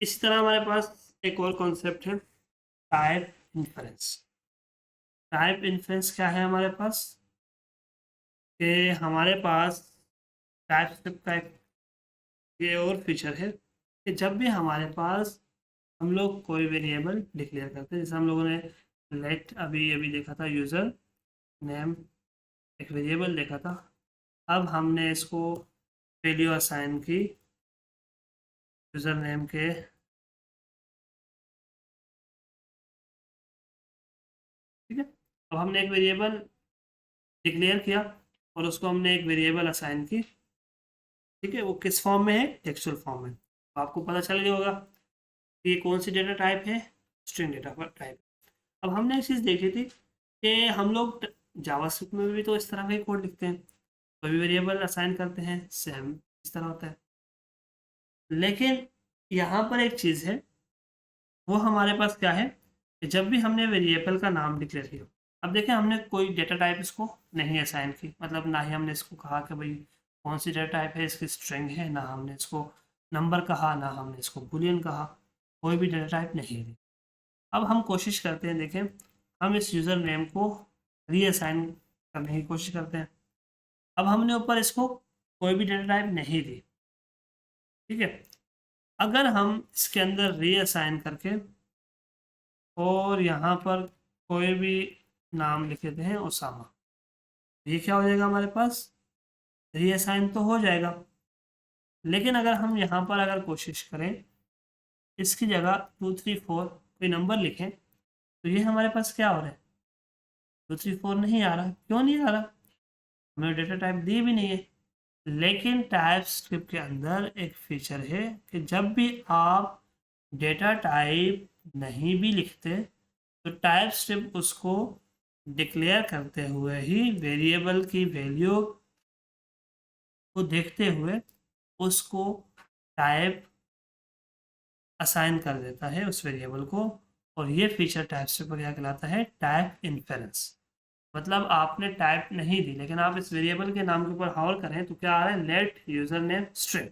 इसी तरह हमारे पास एक और कॉन्सेप्ट है टाइप इन्फरेंस। टाइप इन्फरेंस क्या है हमारे पास, कि हमारे पास टाइप स्क्रिप्ट का एक ये और फीचर है कि जब भी हमारे पास हम लोग कोई वेरिएबल डिक्लेयर करते हैं, जैसे हम लोगों ने लेट अभी अभी देखा था यूज़र नेम एक वेरिएबल देखा था, अब हमने इसको वैल्यू असाइन की यूज़र नेम के, ठीक है, अब हमने एक वेरिएबल डिक्लेयर किया और उसको हमने एक वेरिएबल असाइन की। ठीक है, वो किस फॉर्म में है, टेक्सचुअल फॉर्म में। तो आपको पता चल गया होगा कि ये कौन सी डेटा टाइप है, स्ट्रिंग डेटा टाइप। अब हमने एक चीज़ देखी थी कि हम लोग जावास्क्रिप्ट में भी तो इस तरह का ही कोड लिखते हैं, कोई भी वेरिएबल असाइन करते हैं, सेम इस तरह होता है। लेकिन यहाँ पर एक चीज़ है, वो हमारे पास क्या है कि जब भी हमने वेरिएबल का नाम डिक्लेयर किया, अब देखें हमने कोई डेटा टाइप इसको नहीं असाइन की, मतलब ना ही हमने इसको कहा कि भाई कौन सी डेटा टाइप है, इसकी स्ट्रिंग है, ना हमने इसको नंबर कहा, ना हमने इसको बुलियन कहा, कोई भी डेटा टाइप नहीं दी। अब हम कोशिश करते हैं, देखें हम इस यूज़र नेम को रीअसाइन करने की कोशिश करते हैं। अब हमने ऊपर इसको कोई भी डेटा टाइप नहीं दी, ठीक है। अगर हम इसके अंदर रीअसाइन करके और यहाँ पर कोई भी नाम लिख देते हैं ओसामा, ये क्या हो जाएगा, हमारे पास रीअसाइन तो हो जाएगा। लेकिन अगर हम यहाँ पर अगर कोशिश करें इसकी जगह 234 कोई नंबर लिखें, तो ये हमारे पास क्या हो रहा है, 234 नहीं आ रहा। क्यों नहीं आ रहा, हमें डेटा टाइप दी भी नहीं है। लेकिन टाइप स्क्रिप्ट के अंदर एक फीचर है कि जब भी आप डेटा टाइप नहीं भी लिखते तो टाइप स्क्रिप्ट उसको डिक्लेयर करते हुए ही वेरिएबल की वैल्यू को देखते हुए उसको टाइप असाइन कर देता है उस वेरिएबल को। और ये फीचर टाइप स्क्रिप्ट पर क्या कहलाता है, टाइप इन्फेरेंस। मतलब आपने टाइप नहीं दी लेकिन आप इस वेरिएबल के नाम के ऊपर हॉल करें तो क्या आ रहा है, लेट यूजर नेम स्ट्रिंग,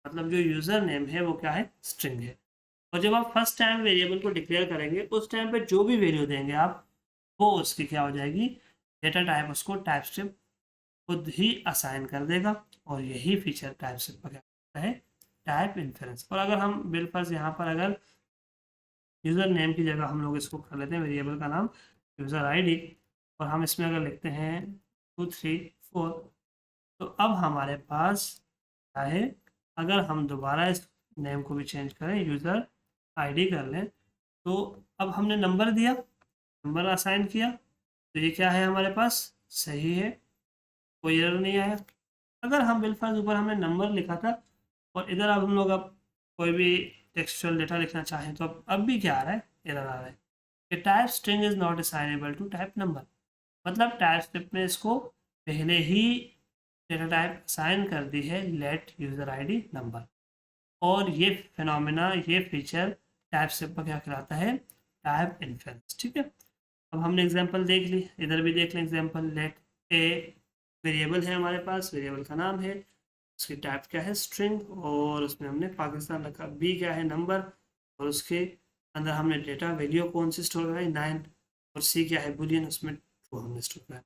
मतलब जो यूजर नेम है वो क्या है, स्ट्रिंग है। और जब आप फर्स्ट टाइम वेरिएबल को डिक्लेयर करेंगे उस टाइम पे जो भी वैल्यू देंगे आप, वो उसकी क्या हो जाएगी, डेटा टाइप उसको टाइप स्क्रिप्ट खुद ही असाइन कर देगा। और यही फीचर टाइप स्क्रिप्ट का क्या होता है, टाइप इन्फेरेंस। और अगर हम बिलफर्ज यहाँ पर अगर यूज़र नेम की जगह हम लोग इसको कर लेते हैं वेरिएबल का नाम यूज़र आईडी, और हम इसमें अगर लिखते हैं 234, तो अब हमारे पास क्या है, अगर हम दोबारा इस नेम को भी चेंज करें, यूज़र आईडी कर लें, तो अब हमने नंबर दिया, नंबर असाइन किया, तो ये क्या है हमारे पास, सही है, कोई एरर नहीं आया। अगर हम बिलफर्ज ऊपर हमने नंबर लिखा था और इधर अब हम लोग अब कोई भी टेक्सचुअल डेटा लिखना चाहें, तो अब भी क्या आ रहा है, एरर आ रहा है कि type string is not assignable to type number. मतलब टाइप स्क्रिप्ट में इसको पहले ही डेटा टाइप असाइन कर दी है लेट यूज़र आईडी नंबर। और ये फिनोमेना, ये फीचर टाइप स्क्रिप्ट पर क्या कहलाता है, टाइप इन्फेरेंस। ठीक है, अब हमने एग्जांपल देख ली, इधर भी देख लें एग्जांपल। लेट ए वेरिएबल है हमारे पास, वेरिएबल का नाम है, उसकी टाइप क्या है, स्ट्रिंग, और उसमें हमने पाकिस्तान रखा। बी क्या है, नंबर, और उसके अंदर हमने डेटा वैल्यू कौन सी स्टोर कराई, 9, और सी क्या है, बुलियन, उसमें 2 हमने स्टोर कराया।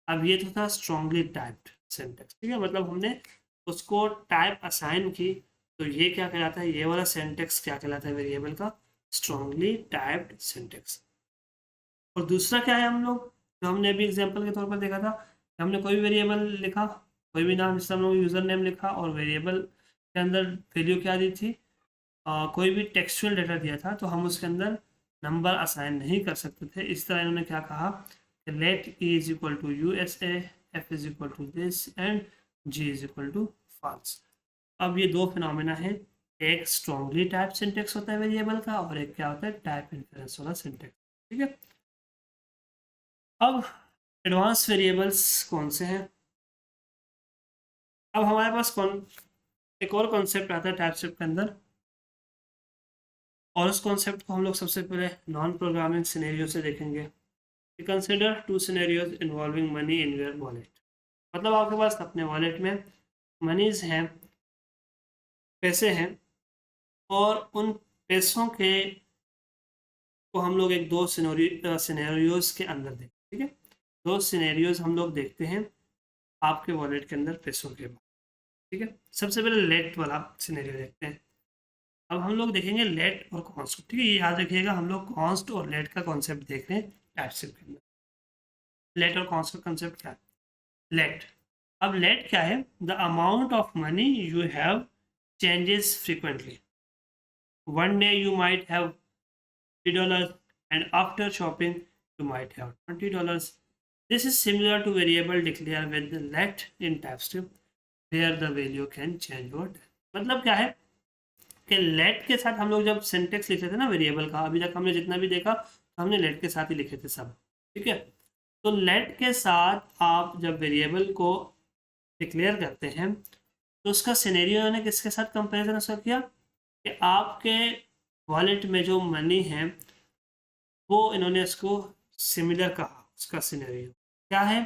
अब ये तो था स्ट्रॉन्गली टाइप्ड सिंटेक्स, ठीक है, मतलब हमने उसको टाइप असाइन की, तो ये क्या कहलाता है, ये वाला सिंटेक्स क्या कहलाता है वेरिएबल का, स्ट्रॉन्गली टाइप्ड सिंटेक्स। और दूसरा क्या है, हम लोग जो हमने अभी एग्जांपल के तौर पर देखा था, हमने कोई भी वेरिएबल लिखा, कोई भी नाम, जिससे हम लोग यूज़र नेम लिखा, और वेरिएबल के अंदर वैल्यू क्या दी थी, कोई भी टेक्सचुअल डेटा दिया था, तो हम उसके अंदर नंबर असाइन नहीं कर सकते थे। इस तरह इन्होंने क्या कहा कि let E is equal to USA, F is equal to this, and G is equal to false. अब ये दो फिनोमेना है, एक स्ट्रॉन्गली टाइप सिंटेक्स होता है वेरिएबल का, और एक क्या होता है, टाइप इन्फेरेंस वाला सिंटेक्स। ठीक है, अब एडवांस वेरिएबल्स कौन से हैं। अब हमारे पास एक और कॉन्सेप्ट आता है टाइप स्क्रिप्ट के अंदर, और उस कॉन्सेप्ट को हम लोग सबसे पहले नॉन प्रोग्रामिंग सिनेरियो से देखेंगे। Consider 2 scenarios involving money in your wallet. मतलब आपके पास अपने वॉलेट में मनीज हैं, पैसे हैं, और उन पैसों के को हम लोग एक दो सिनेरियोज के अंदर देखते हैं। ठीक है, दो सिनेरियोज हम लोग देखते हैं आपके वॉलेट के अंदर पैसों के बाद। ठीक है, सबसे पहले लेट वाला सिनेरियो देखते हैं। अब हम लोग देखेंगे लेट और कॉन्स्ट। ठीक है, ये याद रखिएगा, हम लोग कॉन्स्ट और लेट का कॉन्सेप्ट देख रहे हैं टाइप स्क्रिप्ट के अंदर। लेट और कॉन्स्ट का कॉन्सेप्ट क्या है, लेट। अब लेट क्या है, the amount of money you have changes frequently. One day you might have $50 and after shopping you might have $20. This is similar to variable declare with the let in TypeScript where the value can change over time. मतलब क्या है कि let के साथ हम लोग जब syntax लिखे थे ना वेरिएबल का, अभी तक हमने जितना भी देखा तो हमने let के साथ ही लिखे थे सब। ठीक है, तो let के साथ आप जब वेरिएबल को डिक्लेयर करते हैं तो उसका सिनेरियो ने किसके साथ कंपेरिजन उसका किया कि आपके वॉलेट में जो मनी है वो इन्होंने इसको सिमिलर कहा। उसका सिनेरियो क्या है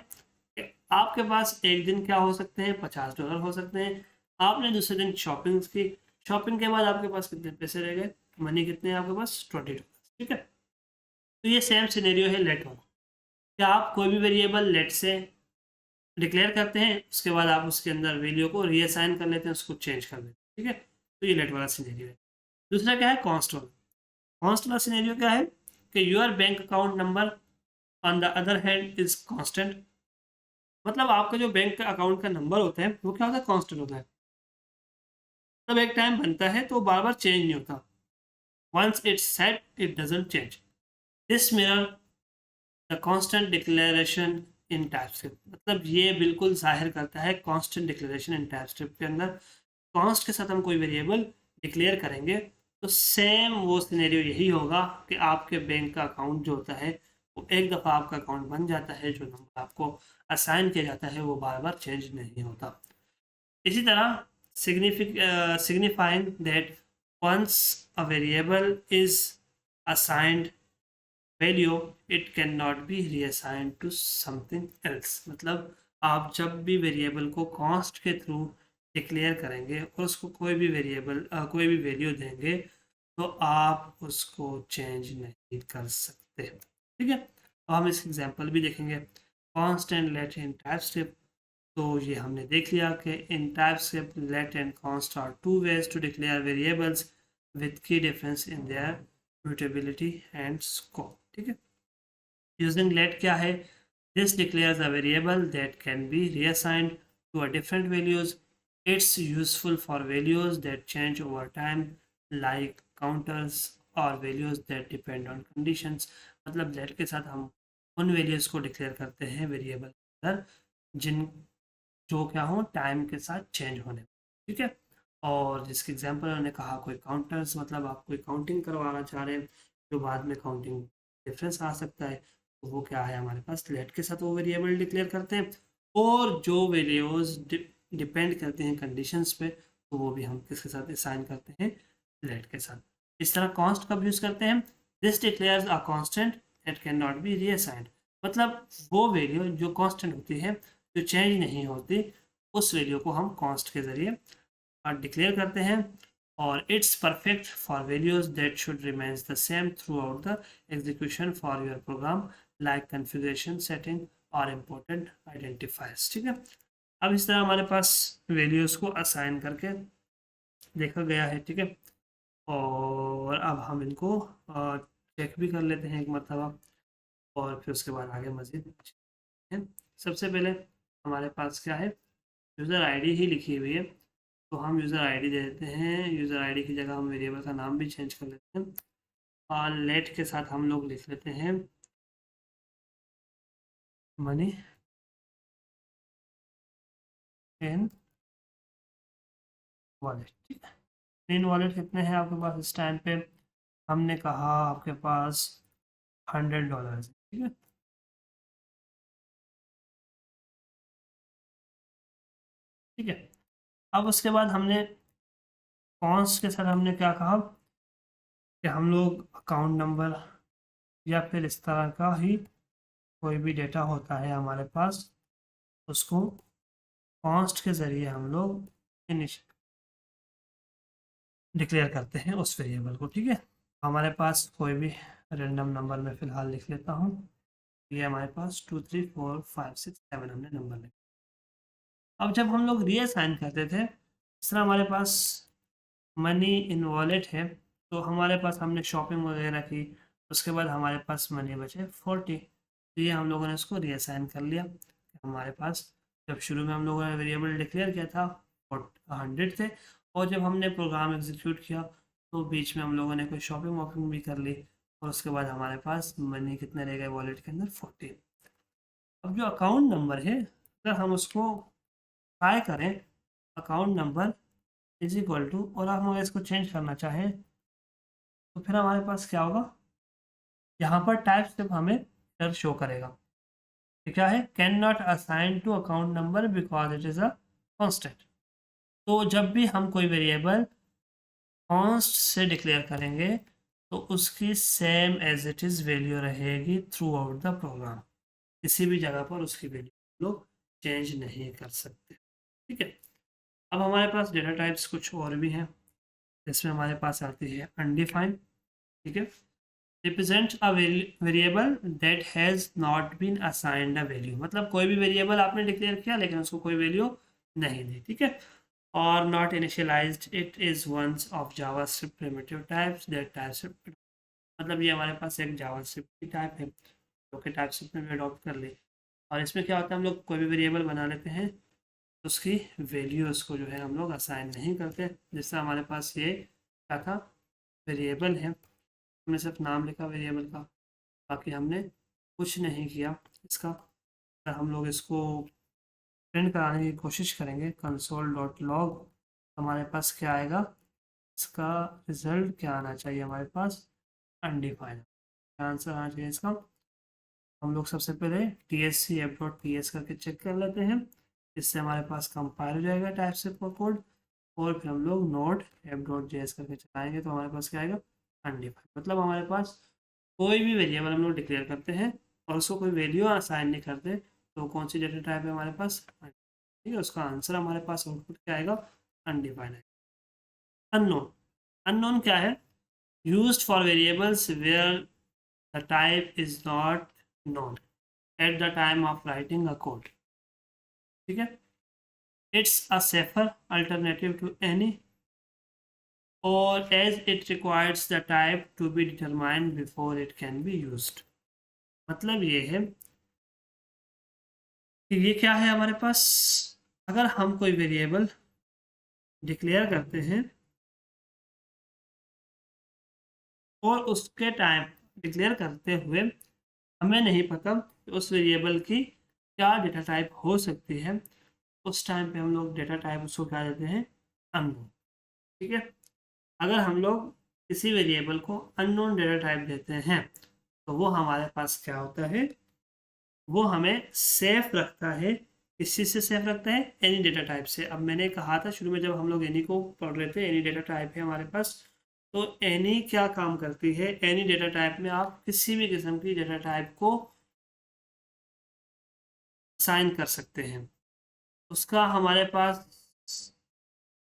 कि आपके पास एक दिन क्या हो सकते हैं, $50 हो सकते हैं। आपने दूसरे दिन शॉपिंग की, शॉपिंग के बाद आपके पास कितने पैसे रह गए, मनी कितने हैं आपके पास, $20। ठीक है, तो ये सेम सिनेरियो है लेट वाला। क्या आप कोई भी वेरिएबल लेट से डिक्लेयर करते हैं, उसके बाद आप उसके अंदर वैल्यू को रीअसाइन कर लेते हैं, उसको चेंज कर लेते हैं। ठीक है, तो ये लेट वाला सिनेरियो है। दूसरा क्या है, कॉन्स्ट वाला। कॉन्स्ट वाला सिनेरियो क्या है कि your bank account number on the other hand is constant. मतलब आपका जो बैंक का अकाउंट का नंबर होता है वो क्या होता है, कांस्टेंट होता है। तब एक टाइम बनता है तो बार बार चेंज नहीं होता। Once it's set it doesn't change. This mirror the constant declaration in TypeScript. मतलब ये बिल्कुल जाहिर करता है कांस्टेंट डिक्लेरेशन इन टाइपस्क्रिप्ट के अंदर कॉन्स्ट के साथ हम कोई वेरिएबल डिक्लेयर करेंगे तो सेम वो सिनेरियो यही होगा कि आपके बैंक का अकाउंट जो होता है वो एक दफ़ा आपका अकाउंट बन जाता है, जो नंबर आपको असाइन किया जाता है वो बार बार चेंज नहीं होता। इसी तरह signifying that once a variable is assigned value it cannot be reassigned to something else। मतलब आप जब भी वेरिएबल को कॉन्स्ट के थ्रू डिक्लेयर करेंगे और उसको कोई भी वेरिएबल कोई भी वैल्यू देंगे तो आप उसको चेंज नहीं कर सकते। ठीक है, तो हम इस एग्जांपल भी देखेंगे। Const and let in TypeScript, तो ये हमने देख लिया कि in TypeScript let and const are two ways to declare variables with key differences in their mutability and scope. ठीक है, यूजिंग लेट क्या है, this declares a variable that can be reassigned to a different values. It's useful for values that change over time like counters और values that depend on conditions. मतलब late के साथ हम उन वैल्यूज को declare करते हैं वेरिएबल के अंदर जिन जो क्या हो टाइम के साथ चेंज होने। ठीक है, और जिसके एग्जांपल उन्होंने कहा कोई काउंटर्स, मतलब आप कोई काउंटिंग करवाना चाह रहे हैं जो बाद में काउंटिंग डिफरेंस आ सकता है, तो वो क्या है हमारे पास लेट के साथ वो वेरिएबल डिक्लेयर करते हैं। और जो वैल्यूज डिपेंड करते हैं कंडीशंस पे तो वो भी हम किसके साथ असाइन करते हैं, लेट के साथ। इस तरह कॉन्स्ट कब यूज़ करते हैं, this declares a constant that can not be reassigned. मतलब वो वैल्यू जो कांस्टेंट होती है, जो चेंज नहीं होती, उस वैल्यू को हम कॉन्स्ट के ज़रिए डिक्लेयर करते हैं। और it's perfect for values that should remains the same throughout the execution for your program like configuration setting और इम्पोर्टेंट आइडेंटिफायर्स। ठीक है, अब इस तरह हमारे पास वैल्यूज़ को असाइन करके देखा गया है। ठीक है, और अब हम इनको चेक भी कर लेते हैं एक मरतबा और फिर उसके बाद आगे मज़ीद है। सबसे पहले हमारे पास क्या है, यूज़र आईडी ही लिखी हुई है तो हम यूज़र आईडी दे देते हैं। यूज़र आईडी की जगह हम वेरिएबल का नाम भी चेंज कर लेते हैं और लेट के साथ हम लोग लिख लेते हैं मनी इन वॉलेट। ठीक है, इन वॉलेट कितने हैं आपके पास इस टाइम पे, हमने कहा आपके पास $100 है। ठीक है, ठीक है, अब उसके बाद हमने कॉन्स के साथ हमने क्या कहा कि हम लोग अकाउंट नंबर या फिर इस तरह का ही कोई भी डेटा होता है हमारे पास उसको कॉन्स्ट के ज़रिए हम लोग डिक्लेयर करते हैं उस वेरिएबल को। ठीक है, हमारे पास कोई भी रैंडम नंबर में फ़िलहाल लिख लेता हूँ। ये हमारे पास 2 3 4 5 6 7 हमने नंबर लिखा। अब जब हम लोग रीअसाइन करते थे इस तरह हमारे पास मनी इन वॉलेट है तो हमारे पास हमने शॉपिंग वगैरह की, उसके बाद हमारे पास मनी बचे 40। तो ये हम लोगों ने इसको रीअसाइन कर लिया। हमारे पास जब शुरू में हम लोगों ने वेरिएबल डिक्लेयर किया था 100 थे और जब हमने प्रोग्राम एग्जीक्यूट किया तो बीच में हम लोगों ने कोई शॉपिंग वॉपिंग भी कर ली और उसके बाद हमारे पास मनी कितने रह गए वॉलेट के अंदर 40। अब जो अकाउंट नंबर है अगर हम उसको ट्राई करें account number is equal to, और हम अगर इसको चेंज करना चाहें तो फिर हमारे पास क्या होगा, यहाँ पर टाइप सिर्फ हमें एरर शो करेगा कि क्या है, can not assign to account number because it is a constant. तो जब भी हम कोई वेरिएबल कॉन्स्ट से डिक्लेयर करेंगे तो उसकी same as it is value रहेगी थ्रू आउट द प्रोग्राम। किसी भी जगह पर उसकी वैल्यू लोग चेंज नहीं कर सकते। ठीक है, अब हमारे पास डेटा टाइप्स कुछ और भी हैं। इसमें हमारे पास आती है अनडिफाइंड। ठीक है, represent a variable that has not been assigned a value, मतलब कोई भी वेरिएबल आपने डिक्लेयर किया लेकिन उसको कोई वैल्यू नहीं दी। ठीक है, और not initialised, it is once of JavaScript primitive types that TypeScript, मतलब ये हमारे पास एक जावास्क्रिप्ट की टाइप है जो कि टाइपस्क्रिप्ट में अडॉप्ट कर ली। और इसमें क्या होता है, हम लोग कोई भी वेरिएबल बना लेते हैं तो उसकी वैल्यू उसको जो है हम लोग असाइन नहीं करते। जिससे हमारे पास ये क्या था, वेरिएबल है, हमने सिर्फ नाम लिखा वेरिएबल का, बाकी हमने कुछ नहीं किया इसका। अगर हम लोग इसको प्रिंट कराने की कोशिश करेंगे console.log, हमारे पास क्या आएगा, इसका रिजल्ट क्या आना चाहिए, हमारे पास अनडिफाइंड आंसर आना चाहिए इसका। हम लोग सबसे पहले tscf.ts करके चेक कर लेते हैं, इससे हमारे पास कंपाइल हो जाएगा टाइपस्क्रिप्ट का कोड। और फिर हम लोग नोड f.js करके चलाएंगे तो हमारे पास क्या आएगा, अनडिफाइंड। मतलब हमारे पास कोई भी वेरिएबल हम लोग डिक्लेयर करते हैं और उसको कोई वैल्यू असाइन नहीं करते तो कौन सी डेटा टाइप है हमारे पास, ठीक है, उसका आंसर हमारे पास आउटपुट क्या आएगा, अनडिफाइंड है। अननोन, अननोन क्या है, used for variables where the type is not known at the time of writing a code। ठीक है, it's a safer alternative to any, or as it requires the type to be determined before it can be used। मतलब ये है कि ये क्या है हमारे पास, अगर हम कोई वेरिएबल डिक्लेयर करते हैं और उसके टाइम डिक्लेयर करते हुए हमें नहीं पता कि उस वेरिएबल की क्या डेटा टाइप हो सकती है, उस टाइम पे हम लोग डेटा टाइप उसको क्या देते हैं, अननोन। ठीक है, अगर हम लोग किसी वेरिएबल को अननोन डेटा टाइप देते हैं तो वो हमारे पास क्या होता है, वो हमें सेफ रखता है। किस चीज़ से सेफ रखता है, एनी डेटा टाइप से। अब मैंने कहा था शुरू में जब हम लोग एनी को पढ़ रहे थे, एनी डेटा टाइप है हमारे पास, तो एनी क्या काम करती है, एनी डेटा टाइप में आप किसी भी किस्म की डेटा टाइप को असाइन कर सकते हैं। उसका हमारे पास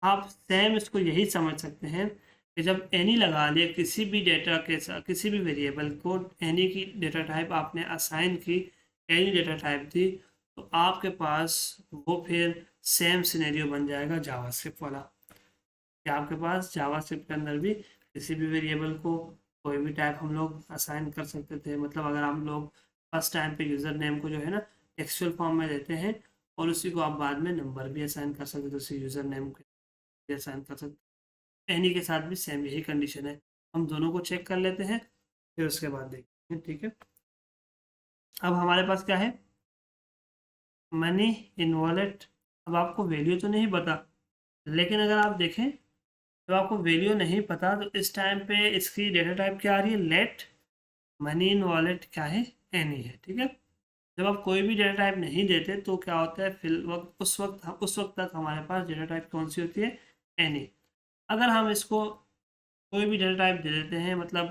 आप सेम इसको यही समझ सकते हैं कि जब एनी लगा लिया किसी भी डेटा के साथ, किसी भी वेरिएबल को एनी की डेटा टाइप आपने असाइन की, एनी डेटा टाइप दी, तो आपके पास वो फिर सेम सिनेरियो बन जाएगा जावास्क्रिप्ट वाला, कि आपके पास जावास्क्रिप्ट के अंदर भी किसी भी वेरिएबल को कोई भी टाइप हम लोग असाइन कर सकते थे। मतलब अगर हम लोग फर्स्ट टाइम पे यूज़र नेम को जो है ना टेक्सचुअल फॉर्म में देते हैं और उसी को आप बाद में नंबर भी असाइन कर सकते थे, उसी यूज़र नेम को असाइन कर सकते। एनी के साथ भी सेम यही कंडीशन है। हम दोनों को चेक कर लेते हैं फिर उसके बाद देखते हैं। ठीक है, अब हमारे पास क्या है, मनी इन वॉलेट। अब आपको वैल्यू तो नहीं पता, लेकिन अगर आप देखें तो आपको वैल्यू नहीं पता तो इस टाइम पे इसकी डेटा टाइप क्या आ रही है, लेट। मनी इन वॉलेट क्या है, एनी है। ठीक है, जब आप कोई भी डेटा टाइप नहीं देते तो क्या होता है, फिर वक्त उस वक्त तक हमारे पास डेटा टाइप कौन सी होती है, एनी। अगर हम इसको कोई भी डेटा टाइप दे देते हैं, मतलब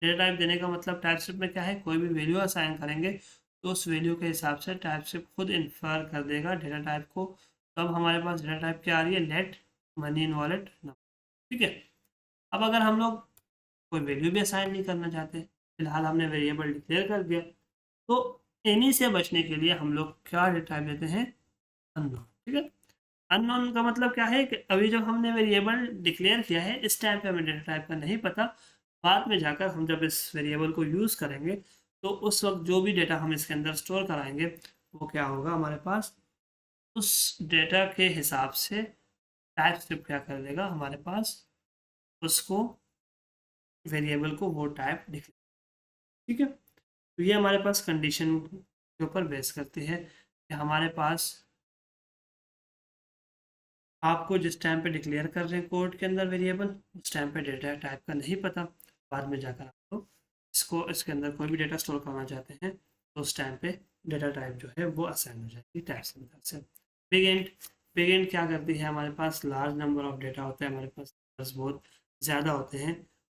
डेटा टाइप देने का मतलब टाइपस्क्रिप्ट में क्या है, कोई भी वैल्यू असाइन करेंगे तो उस वैल्यू के हिसाब से टाइपस्क्रिप्ट खुद इन्फर कर देगा डेटा टाइप को। तो अब हमारे पास डेटा टाइप क्या आ रही है, late money in wallet number. ठीक है, अब अगर हम लोग कोई वैल्यू भी असाइन नहीं करना चाहते, फिलहाल हमने वेरिएबल डिक्लेयर कर दिया, तो एनी से बचने के लिए हम लोग क्या डेटा टाइप देते हैं, अननोन। ठीक है, अननोन का मतलब क्या है कि अभी जब हमने वेरिएबल डिक्लेयर किया है इस टाइम पे हमें डेटा टाइप का नहीं पता, बाद में जाकर हम जब इस वेरिएबल को यूज़ करेंगे तो उस वक्त जो भी डेटा हम इसके अंदर स्टोर कराएंगे वो क्या होगा, हमारे पास उस डेटा के हिसाब से टाइप स्क्रिप्ट क्या कर देगा, हमारे पास उसको वेरिएबल को वो टाइप डिक्लेयर। ठीक है, तो ये हमारे पास कंडीशन के ऊपर बेस करती है कि हमारे पास आपको जिस टाइम पे डिक्लेयर कर रहे हैं कोड के अंदर वेरिएबल, उस टाइम पे डेटा टाइप का नहीं पता, बाद में जाकर आप लोग इसको इसके अंदर कोई भी डेटा स्टोर करना चाहते हैं तो उस टाइम पे डेटा टाइप जो है वो असाइन हो जाएगी टाइप के अंदर से। बिग एंड बिगिन क्या करती है, हमारे पास लार्ज नंबर ऑफ डेटा होता है, हमारे पास बहुत ज़्यादा होते हैं,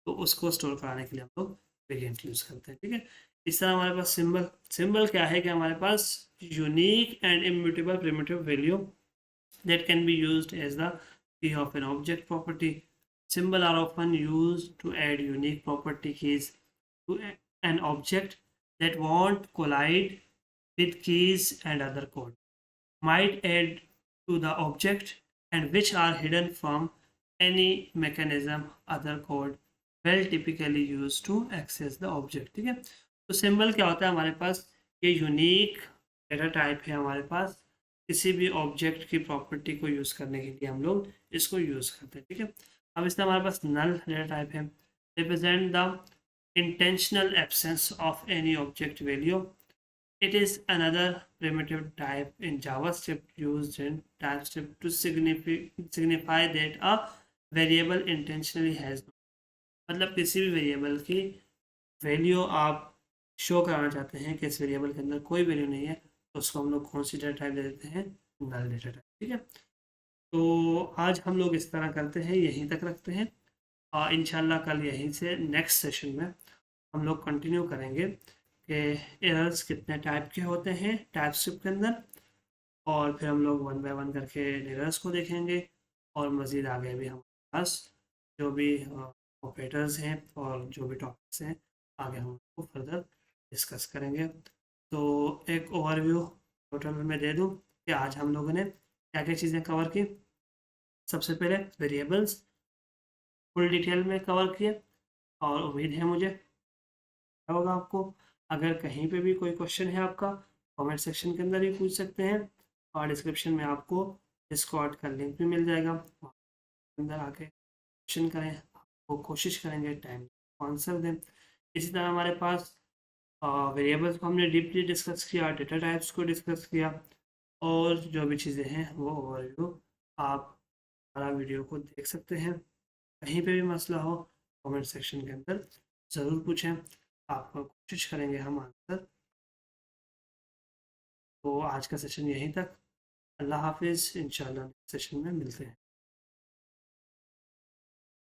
तो उसको स्टोर कराने के लिए हम लोग बिगिन यूज़ करते हैं, ठीक है। इस तरह हमारे पास सिंबल क्या है कि हमारे पास unique and immutable primitive value that can be used as the key of an object property. Symbols are often used to add unique property keys to an object that won't collide with keys and other code. Might add to the object and which are hidden from any mechanism other code will typically used to access the object, ठीक है। तो symbol क्या होता है हमारे पास, ये unique data type है हमारे पास, किसी भी ऑब्जेक्ट की प्रॉपर्टी को यूज़ करने के लिए हम लोग इसको यूज़ करते हैं, ठीक है। अब इसमें हमारे पास नल डेटा टाइप है, represent the intentional absence of any object value. It is another primitive type in JavaScript used in TypeScript to signify that a variable intentionally has no. मतलब किसी भी वेरिएबल की वैल्यू आप शो कराना चाहते हैं कि इस वेरिएबल के अंदर कोई वैल्यू नहीं है, तो उसको हम लोग कौन सी डेटा टाइप दे देते हैं, नल डेटा टाइप, ठीक है। तो आज हम लोग इस तरह करते हैं, यहीं तक रखते हैं, और इंशाल्लाह कल यहीं से नेक्स्ट सेशन में हम लोग कंटिन्यू करेंगे कि एरर्स कितने टाइप के होते हैं टाइपस्क्रिप्ट के अंदर, और फिर हम लोग वन बाय वन करके एरर्स को देखेंगे, और मज़ीद आगे भी हमारे पास जो भी ऑपरेटर्स हैं और जो भी टॉपिक्स हैं आगे हम उसको फर्दर डिस्कस करेंगे। तो एक ओवरव्यू टोटल में दे दूं कि आज हम लोगों ने क्या क्या चीज़ें कवर की। सबसे पहले वेरिएबल्स फुल डिटेल में कवर किए, और उम्मीद है मुझे होगा आपको। अगर कहीं पे भी कोई क्वेश्चन है आपका, कमेंट सेक्शन के अंदर भी पूछ सकते हैं, और डिस्क्रिप्शन में आपको डिस्कॉर्ड का लिंक भी मिल जाएगा, अंदर आके क्वेश्चन करें, आपको कोशिश करेंगे टाइम आंसर दें। इसी तरह हमारे पास वेरिएबल्स को हमने डीपली डिस्कस किया, डेटा टाइप्स को डिस्कस किया, और जो भी चीज़ें हैं वो ओवरव्यू आप हमारा वीडियो को देख सकते हैं। कहीं पे भी मसला हो कमेंट सेक्शन के अंदर ज़रूर पूछें, आपको कोशिश करेंगे हम आंसर। तो आज का सेशन यहीं तक, अल्लाह हाफिज़, इंशाल्लाह नेक्स्ट सेशन में मिलते हैं।